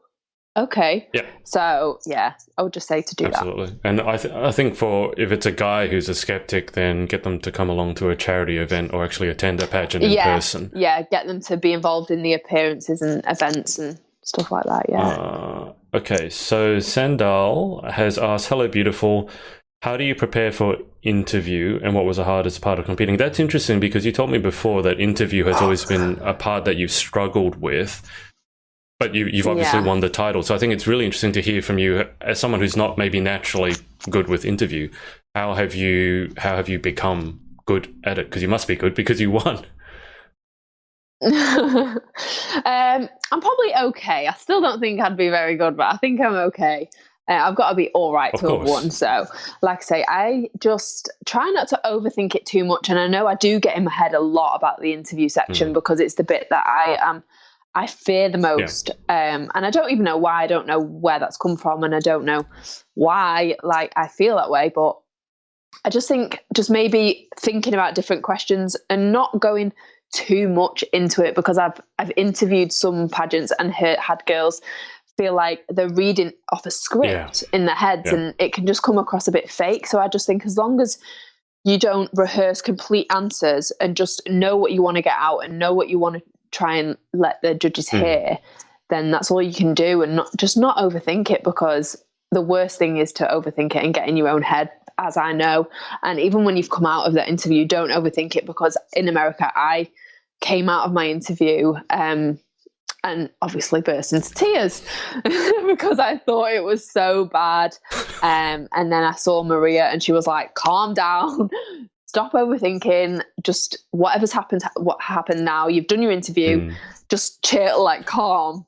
okay. So I would just say to do that. Absolutely. And I think if it's a guy who's a skeptic, then get them to come along to a charity event or actually attend a pageant in person. Get them to be involved in the appearances and events and stuff like that. Okay, so Sandal has asked, hello beautiful, how do you prepare for interview and what was the hardest part of competing? That's interesting because you told me before that interview has always been a part that you've struggled with, but you've obviously won the title. So I think it's really interesting to hear from you as someone who's not maybe naturally good with interview. How have you become good at it? Because you must be good because you won. I'm probably okay. I still don't think I'd be very good, but I think I'm okay. I've got to be all right to have won. So, like I say, I just try not to overthink it too much. And I know I do get in my head a lot about the interview section because it's the bit that I fear the most. And I don't even know why. I don't know where that's come from, and I don't know why I feel that way. But I just think maybe thinking about different questions and not going too much into it, because I've interviewed some pageants and had girls feel like they're reading off a script in their heads, and it can just come across a bit fake. So I just think as long as you don't rehearse complete answers and just know what you want to get out and know what you want to try and let the judges hear, then that's all you can do, and not overthink it, because the worst thing is to overthink it and get in your own head, as I know. And even when you've come out of that interview, don't overthink it, because in America, I came out of my interview and obviously burst into tears because I thought it was so bad. And then I saw Maria and she was like, calm down, stop overthinking, just whatever's happened, what happened now, you've done your interview, just chill, like calm.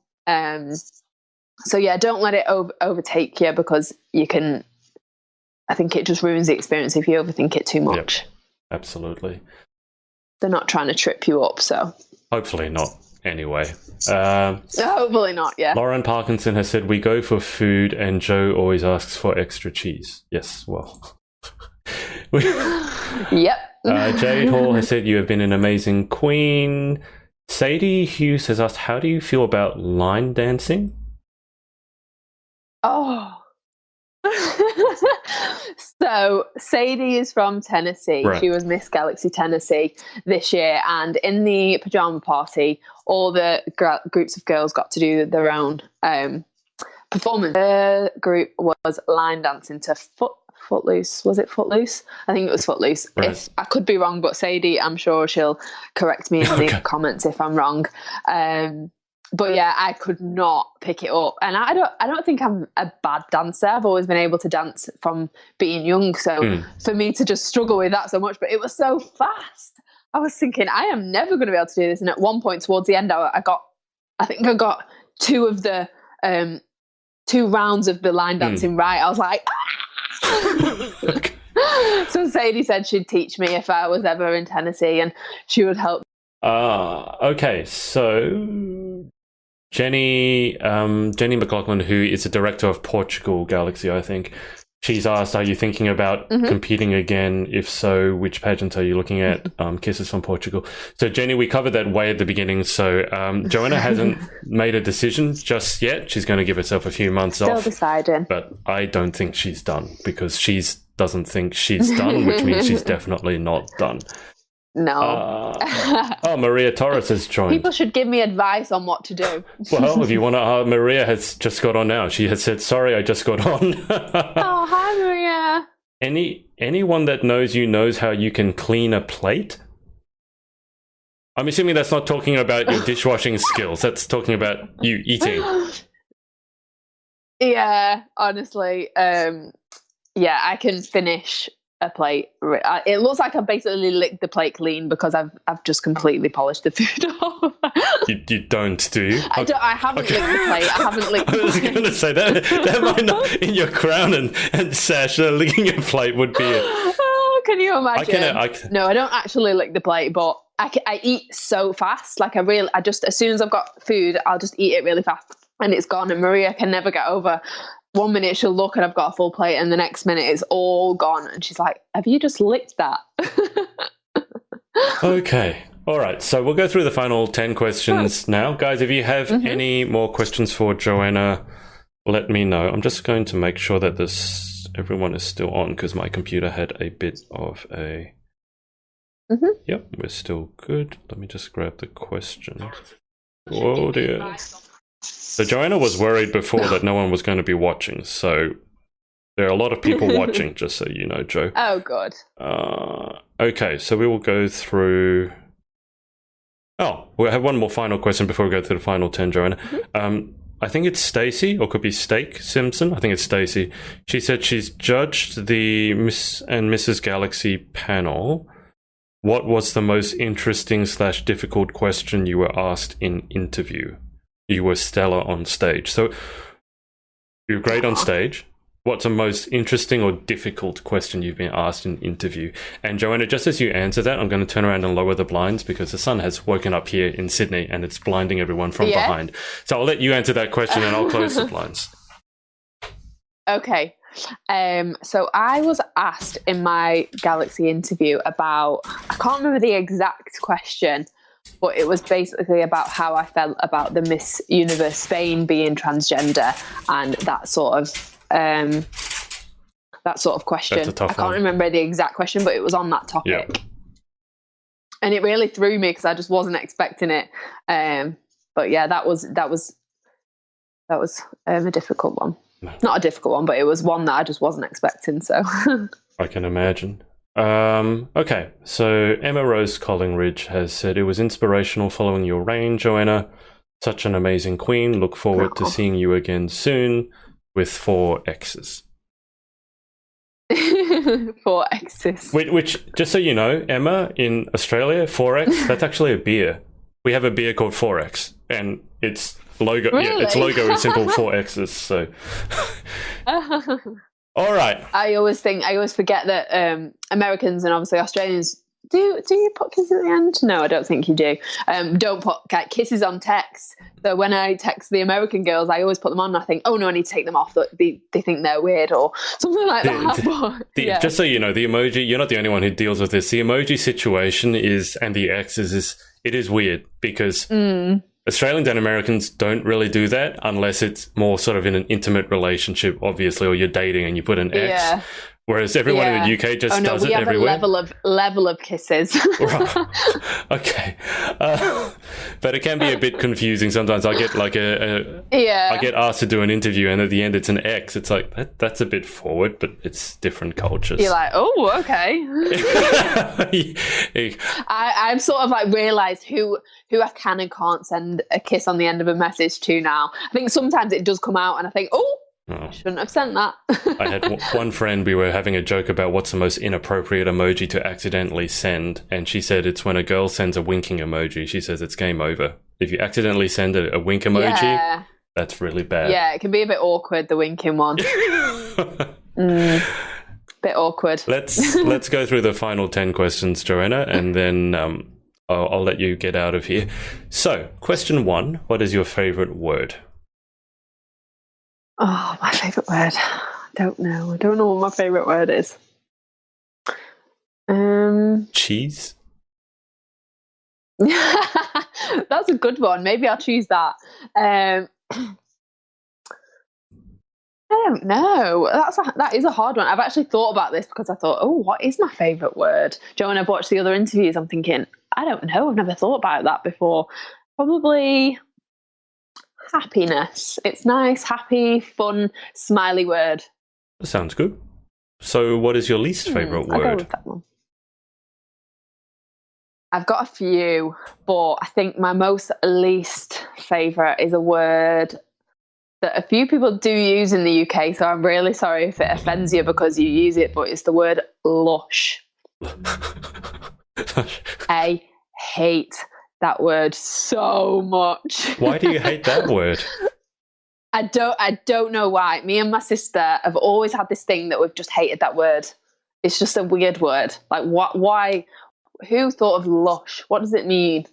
So yeah, don't let it overtake you, because I think it just ruins the experience if you overthink it too much. Yep, absolutely. They're not trying to trip you up, so. Hopefully not, anyway. Hopefully not, yeah. Lauren Parkinson has said, we go for food and Joe always asks for extra cheese. Yes, well. Yep. Jade Hall has said, you have been an amazing queen. Sadie Hughes has asked, how do you feel about line dancing? Oh. So Sadie is from Tennessee. Right. She was Miss Galaxy Tennessee this year, and in the pajama party, all the groups of girls got to do their own performance. Her group was line dancing to Footloose. Was it Footloose? I think it was Footloose. Right. If I could be wrong, but Sadie, I'm sure she'll correct me in the comments if I'm wrong. But yeah, I could not pick it up, and I don't think I'm a bad dancer. I've always been able to dance from being young, so for me to just struggle with that so much, but it was so fast. I was thinking, I am never going to be able to do this. And at one point towards the end, I think I got two of the 2 rounds of the line dancing right. I was like, ah! So Sadie said she'd teach me if I was ever in Tennessee, and she would help Okay, so Jenny McLaughlin, who is the director of Portugal Galaxy, I think, she's asked, are you thinking about competing again? If so, which pageant are you looking at? Kisses from Portugal. So, Jenny, we covered that way at the beginning. So, Joanna hasn't made a decision just yet. She's going to give herself a few months off. Still deciding. But I don't think she's done, because she doesn't think she's done, which means she's definitely not done. No. Maria Torres has joined. People should give me advice on what to do. Well, if you want to, Maria has just got on now. She has said, sorry, I just got on. Oh, hi, Maria. Anyone that knows you knows how you can clean a plate? I'm assuming that's not talking about your dishwashing skills. That's talking about you eating. Yeah, honestly. Yeah, I can finish a plate. It looks like I've basically licked the plate clean because I've just completely polished the food off. You don't, do you? I haven't licked the plate. I haven't licked the plate. I was going to say that might not, in your crown and sash, licking a plate would be it. Oh, can you imagine? I can. No, I don't actually lick the plate, but I eat so fast. Like I just, as soon as I've got food, I'll just eat it really fast and it's gone. And Maria can never get over. 1 minute she'll look and I've got a full plate, and the next minute it's all gone. And she's like, have you just licked that? Okay. All right. So we'll go through the final 10 questions now. Guys, if you have any more questions for Joanna, let me know. I'm just going to make sure that everyone is still on, because my computer had a bit of a... Yep, we're still good. Let me just grab the questions. Oh, dear. So Joanna was worried before that no one was going to be watching. So there are a lot of people watching, just so you know, Jo. Oh, good. Okay, so we will go through... Oh, we'll have one more final question before we go through the final 10, Joanna. I think it's Stacey, or could be Stake Simpson. I think it's Stacey. She said she's judged the Miss and Mrs. Galaxy panel. What was the most interesting / difficult question you were asked in interview? You were stellar on stage. So you're great on stage. What's the most interesting or difficult question you've been asked in interview? And Joanna, just as you answer that, I'm going to turn around and lower the blinds, because the sun has woken up here in Sydney and it's blinding everyone from behind. So I'll let you answer that question and I'll close the blinds. Okay. So I was asked in my Galaxy interview about, I can't remember the exact question, but it was basically about how I felt about the Miss Universe Spain being transgender and that sort of question. That's a tough I can't one. remember the exact question, but it was on that topic. Yep. And it really threw me because I just wasn't expecting it. But yeah, that was a difficult one. Not a difficult one, but it was one that I just wasn't expecting. So I can imagine. Okay, so Emma Rose Collingridge has said, it was inspirational following your reign, Joanna. Such an amazing queen. Look forward to seeing you again soon with 4 X's. 4 X's. Which, just so you know, Emma, in Australia, 4X, that's actually a beer. We have a beer called 4X, and its logo, Really? its logo is simple 4 X's. So, all right. I always forget that Americans and obviously Australians do you put kisses at the end? No, I don't think you do. Don't put kisses on text. So when I text the American girls, I always put them on and I think, oh no, I need to take them off. They think they're weird or something like that. Just so you know, the emoji, you're not the only one who deals with this. The emoji situation and the X's it is weird because Australians and Americans don't really do that unless it's more sort of in an intimate relationship, obviously, or you're dating and you put an X. Yeah. Whereas everyone in the UK just does it everywhere. We have a level of kisses. Right. Okay. But it can be a bit confusing sometimes. I get like I get asked to do an interview and at the end it's an X. It's like, that's a bit forward, but it's different cultures. You're like, oh, okay. I've sort of like realised who I can and can't send a kiss on the end of a message to now. I think sometimes it does come out and I think, I shouldn't have sent that. I had one friend, we were having a joke about what's the most inappropriate emoji to accidentally send, and she said it's when a girl sends a winking emoji. She says it's game over. If you accidentally send a wink emoji, that's really bad. Yeah, it can be a bit awkward, the winking one. Bit awkward. Let's go through the final 10 questions, Joanna, and then I'll let you get out of here. So, question 1, what is your favourite word? Oh, my favourite word. I don't know. I don't know what my favourite word is. Cheese? That's a good one. Maybe I'll choose that. I don't know. That is a hard one. I've actually thought about this because I thought, oh, what is my favourite word? Joe, when I've watched the other interviews, I'm thinking, I don't know. I've never thought about that before. Probably happiness. It's nice, happy, fun, smiley word. That sounds good. So what is your least favourite word? I'll go with that one. I've got a few, but I think my most least favourite is a word that a few people do use in the UK, so I'm really sorry if it offends you because you use it, but it's the word lush. I hate that word so much. Why do you hate that word? I don't know why. Me and my sister have always had this thing that we've just hated that word. It's just a weird word. Like, why? Who thought of lush? What does it mean?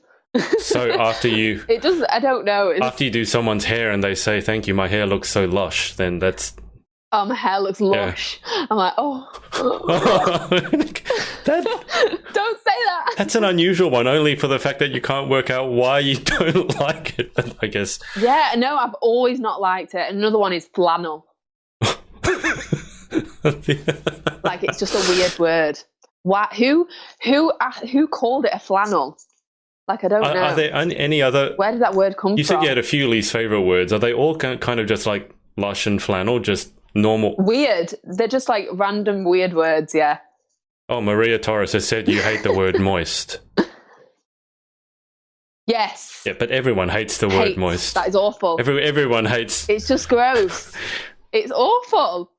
So after you... I don't know. After you do someone's hair and they say, thank you, my hair looks so lush, then that's... my hair looks lush. Yeah. I'm like, don't say that. That's an unusual one, only for the fact that you can't work out why you don't like it, I guess. Yeah, no, I've always not liked it. Another one is flannel. Like, it's just a weird word. Why? Who called it a flannel? Like, I don't know. Are there any other... Where did that word come from? You said you had a few least favourite words. Are they all kind of just like lush and flannel, just normal? Weird. They're just like random weird words, yeah. Oh, Maria Torres has said you hate the word moist. Yes. Yeah, but everyone hates the word moist. That is awful. Everyone hates... It's just gross. It's awful.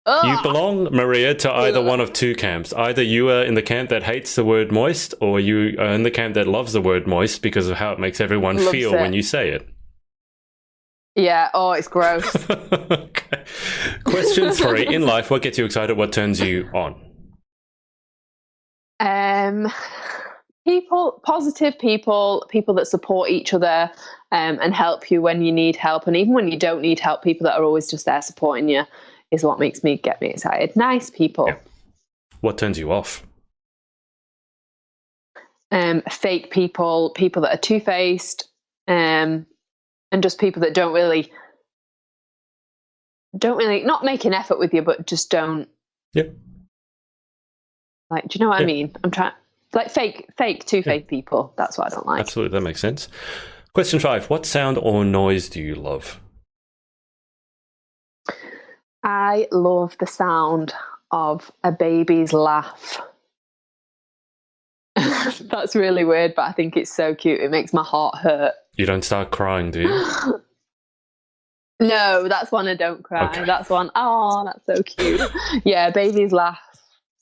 Ugh. You belong, Maria, to either one of two camps. Either you are in the camp that hates the word moist, or you are in the camp that loves the word moist because of how it makes everyone feel when you say it. Yeah, it's gross. Okay. Question 3. In life, what gets you excited? What turns you on? Positive people that support each other and help you when you need help. And even when you don't need help, people that are always just there supporting you is what get me excited. Nice people. Yeah. What turns you off? Fake people that are two-faced, and just people that don't really not make an effort with you, but just don't. Yep. Like, do you know what I mean? I'm trying, like, fake two-faced people. That's what I don't like. Absolutely, that makes sense. Question 5. What sound or noise do you love? I love the sound of a baby's laugh. That's really weird, but I think it's so cute. It makes my heart hurt. You don't start crying, do you? No, that's one I don't cry. Okay. That's one, that's so cute. Yeah, babies laugh.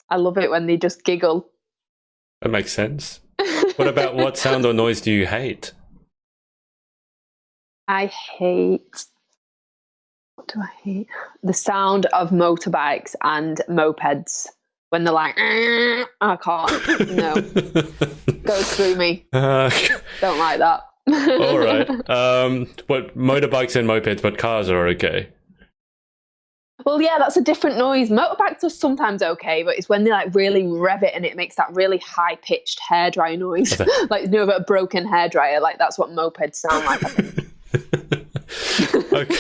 I love it when they just giggle. That makes sense. What about what sound or noise do you hate? What do I hate? The sound of motorbikes and mopeds. When they're like, I can't. No. Goes through me. Don't like that. All right. What, motorbikes and mopeds, but cars are okay? Well, yeah, that's a different noise. Motorbikes are sometimes okay, but it's when they like really rev it and it makes that really high-pitched hairdryer noise. Like, about a broken hairdryer. Like, that's what mopeds sound like, I think. Okay.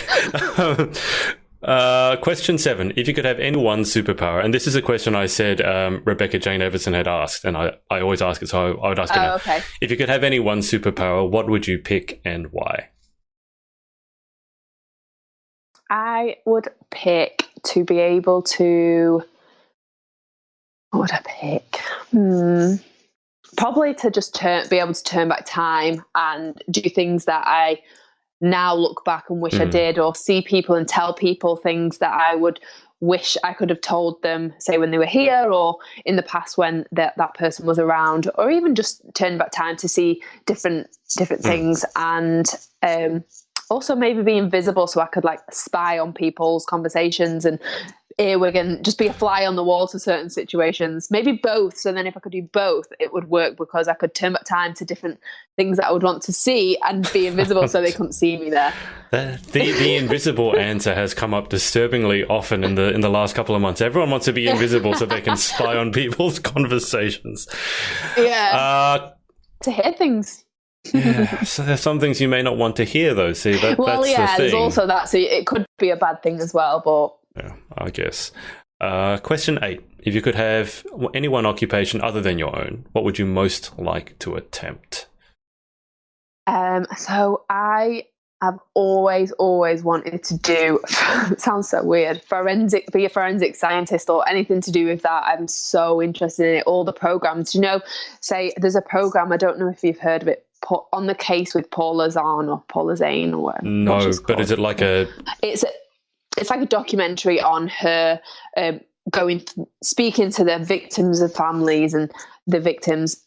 Question 7. If you could have any one superpower, and this is a question I said Rebecca Jane Everson had asked, and I always ask it, so I would ask her now. Okay. If you could have any one superpower, what would you pick and why? I would pick to be able to... What would I pick? Probably to just be able to turn back time and do things that I now look back and wish I did, or see people and tell people things that I would wish I could have told them, say when they were here or in the past when that person was around, or even just turn back time to see different things, and also maybe be invisible so I could like spy on people's conversations and earwig and just be a fly on the wall to certain situations. Maybe both. So then if I could do both, it would work because I could turn back time to different things that I would want to see and be invisible so they couldn't see me there. The invisible answer has come up disturbingly often in the last couple of months. Everyone wants to be invisible so they can spy on people's conversations. Yeah. To hear things. Yeah, so there's some things you may not want to hear, though. See, that's the thing. There's also that. So it could be a bad thing as well, but... Yeah, I guess. Question 8. If you could have any one occupation other than your own, what would you most like to attempt? So I have always wanted to do, it sounds so weird, be a forensic scientist or anything to do with that. I'm so interested in it. All the programs, say there's a program, I don't know if you've heard of it, On the Case with Paula Zahn or Paula Zane or whatever. No, but is it like a... It's like a documentary on her speaking to the victims of families and the victims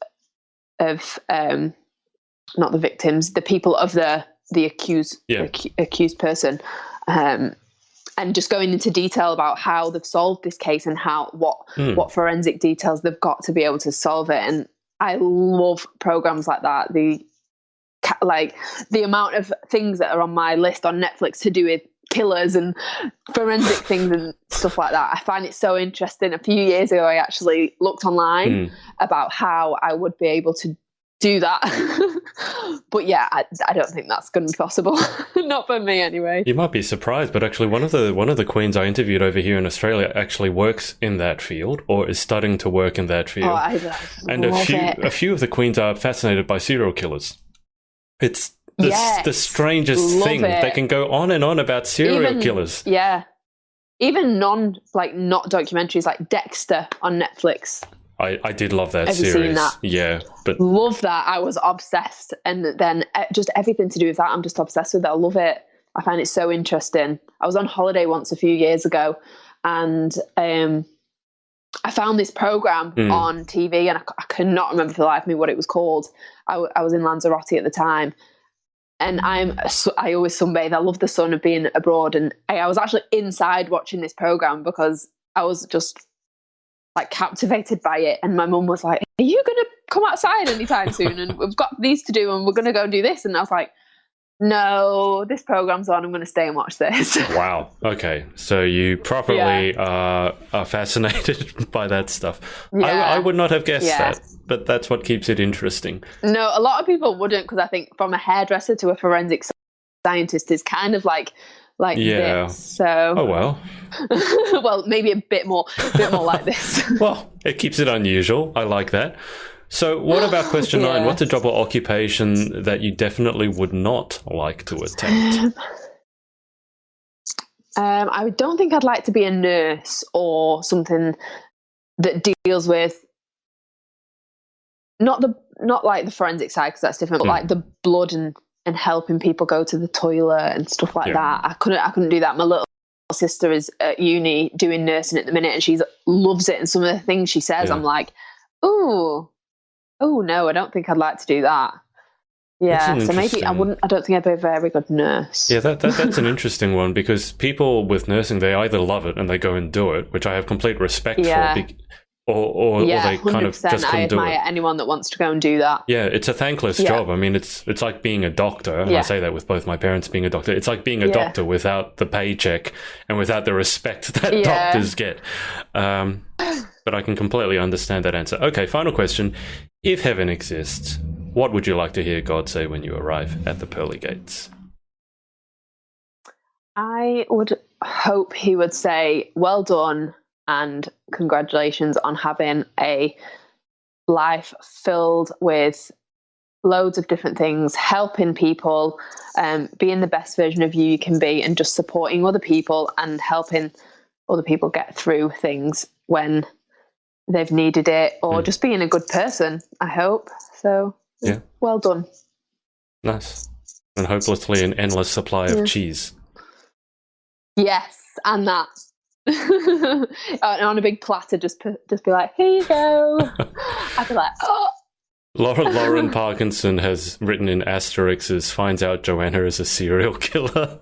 of not the victims, the people of the accused person, and just going into detail about how they've solved this case and what forensic details they've got to be able to solve it. And I love programs like that. The amount of things that are on my list on Netflix to do with killers and forensic things and stuff like that. I find it so interesting. A few years ago, I actually looked online about how I would be able to do that. But yeah, I don't think that's going to be possible. Not for me anyway. You might be surprised, but actually one of the queens I interviewed over here in Australia actually works in that field or is starting to work in that field. And a few of the queens are fascinated by serial killers. It's the strangest thing. They can go on and on about serial killers. Yeah. Even not documentaries like Dexter on Netflix. I did love that series. Have you seen that? Yeah. But love that. I was obsessed. And then just everything to do with that, I'm just obsessed with it. I love it. I find it so interesting. I was on holiday once a few years ago and I found this program on TV and I could not remember for the life of me what it was called. I was in Lanzarote at the time. And I always sunbathe. I love the sun of being abroad. And I was actually inside watching this program because I was just like captivated by it. And my mum was like, are you going to come outside anytime soon? And we've got these to do and we're going to go and do this. And I was like, no, this program's on. I'm going to stay and watch this. Wow. Okay. So you properly are fascinated by that stuff. Yeah. I would not have guessed that, but that's what keeps it interesting. No, a lot of people wouldn't because I think from a hairdresser to a forensic scientist is kind of like this. So. Oh, well. Well, maybe a bit more like this. Well, it keeps it unusual. I like that. So what about question 9? What's a job or occupation that you definitely would not like to attempt? I don't think I'd like to be a nurse or something that deals with not like the forensic side because that's different, but like the blood and helping people go to the toilet and stuff like that. I couldn't do that. My little sister is at uni doing nursing at the minute and she loves it. And some of the things she says, I'm like, oh no, I don't think I'd like to do that. Yeah, so maybe I don't think I'd be a very good nurse. Yeah, that's an interesting one because people with nursing, they either love it and they go and do it, which I have complete respect for, or they kind of just couldn't do it. I admire anyone that wants to go and do that. Yeah, it's a thankless job. I mean, it's like being a doctor, and I say that with both my parents being a doctor. It's like being a doctor without the paycheck and without the respect that doctors get. But I can completely understand that answer. Okay, final question. If heaven exists, what would you like to hear God say when you arrive at the pearly gates? I would hope he would say, well done and congratulations on having a life filled with loads of different things, helping people, being the best version of you can be, and just supporting other people and helping other people get through things when they've needed it, or just being a good person, I hope. So, well done. Nice. And hopelessly an endless supply of cheese. Yes, and that. And on a big platter, just be like, here you go. I'd be like, oh. Lauren Parkinson has written in asterisks, finds out Joanna is a serial killer.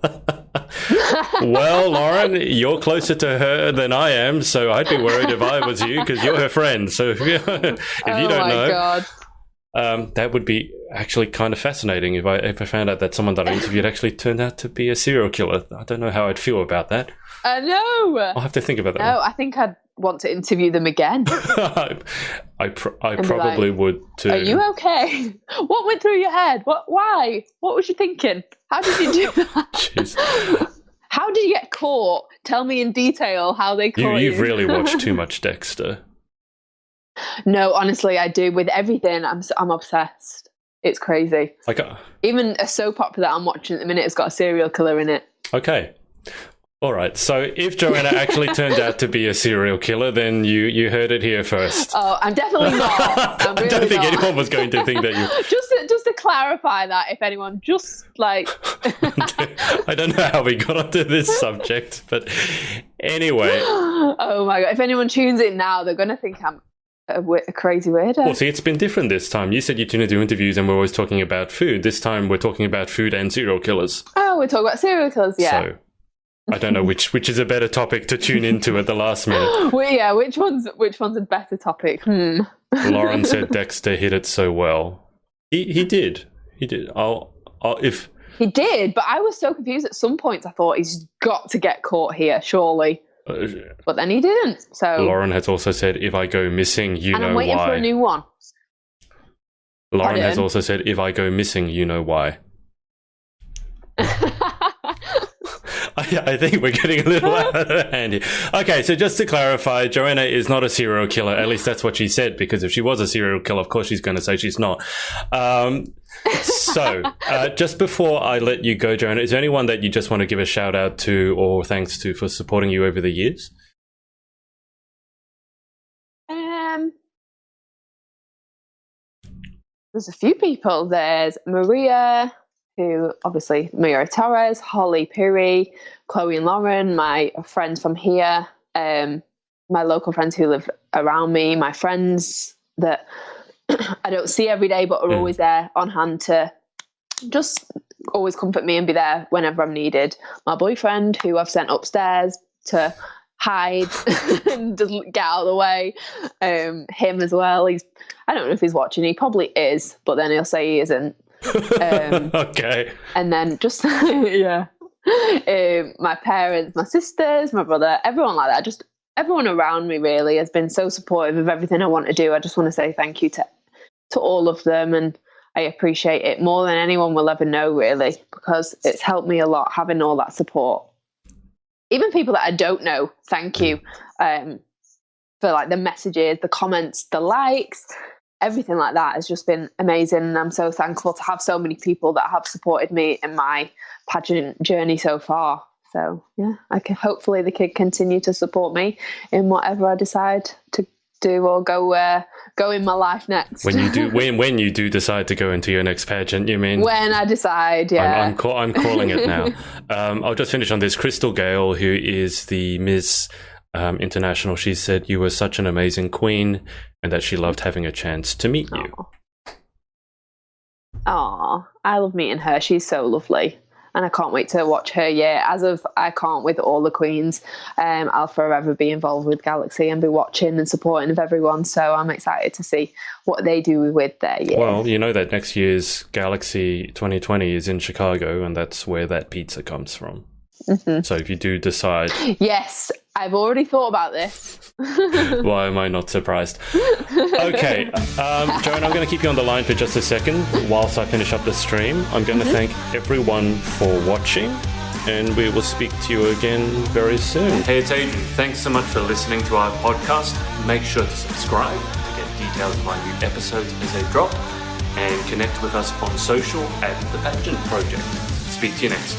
Well, Lauren, you're closer to her than I am, so I'd be worried if I was you, because you're her friend. So if you don't know, that would be actually kind of fascinating if I found out that someone that I interviewed actually turned out to be a serial killer. I don't know how I'd feel about that. No. I'll have to think about that. No, I think I'd want to interview them again. I probably would too. Are you okay? What went through your head? Why? What was you thinking? How did you do that? Jeez. How did you get caught? Tell me in detail how they caught you. You've really watched too much Dexter. No, honestly, I do. With everything, I'm obsessed. It's crazy. Even a soap opera that I'm watching at the minute has got a serial killer in it. Okay. All right. So if Joanna actually turned out to be a serial killer, then you heard it here first. Oh, I'm definitely not. I don't think anyone was going to think that you... Just to clarify that, if anyone just like... I don't know how we got onto this subject, but anyway. Oh my God. If anyone tunes in now, they're going to think I'm a crazy weirdo. Well, see, it's been different this time. You said you tune into interviews and we're always talking about food. This time we're talking about food and serial killers. Oh, we're talking about serial killers, yeah. So I don't know which is a better topic to tune into at the last minute. Well, yeah, which one's a better topic? Lauren said Dexter hit it so well. He did. He did. He did, but I was so confused at some points. I thought he's got to get caught here, surely. But then he didn't. So Lauren has also said, if I go missing, you know why. And I'm waiting for a new one. Lauren has also said, if I go missing, you know why. I think we're getting a little out of hand here. Okay, so just to clarify, Joanna is not a serial killer. At least that's what she said, because if she was a serial killer, of course she's going to say she's not. So, just before I let you go, Joanna, is there anyone that you just want to give a shout out to or thanks to for supporting you over the years? There's a few people. There's Maria Torres, Holly Piri, Chloe and Lauren, my friends from here, my local friends who live around me, my friends that I don't see every day but are always there on hand to just always comfort me and be there whenever I'm needed. My boyfriend, who I've sent upstairs to hide and just get out of the way. Him as well. I don't know if he's watching. He probably is, but then he'll say he isn't. Okay. And then just yeah, my parents, my sisters, my brother, everyone like that. Just everyone around me really has been so supportive of everything I want to do. I just want to say thank you to all of them, and I appreciate it more than anyone will ever know, really, because it's helped me a lot having all that support. Even people that I don't know, thank you for like the messages, the comments, the likes. Everything like that has just been amazing, and I'm so thankful to have so many people that have supported me in my pageant journey so far. So yeah, hopefully the kid continue to support me in whatever I decide to do or go in my life next. When you do decide to go into your next pageant, you mean? When I decide, yeah. I'm calling it now. I'll just finish on this. Crystal Gale, who is the Miss International, she said you were such an amazing queen and that she loved having a chance to meet you. Oh, I love meeting her. She's so lovely. And I can't wait to watch her year. I can't with all the queens. I'll forever be involved with Galaxy and be watching and supporting of everyone. So I'm excited to see what they do with their year. Well, you know that next year's Galaxy 2020 is in Chicago, and that's where that pizza comes from. Mm-hmm. So if you do decide... Yes, I've already thought about this. Why am I not surprised? Okay, Joanna, I'm going to keep you on the line for just a second whilst I finish up the stream. I'm going to thank everyone for watching, and we will speak to you again very soon. Hey, it's Adrian. Thanks so much for listening to our podcast. Make sure to subscribe to get details of our new episodes as they drop, and connect with us on social at The Pageant Project. Speak to you next.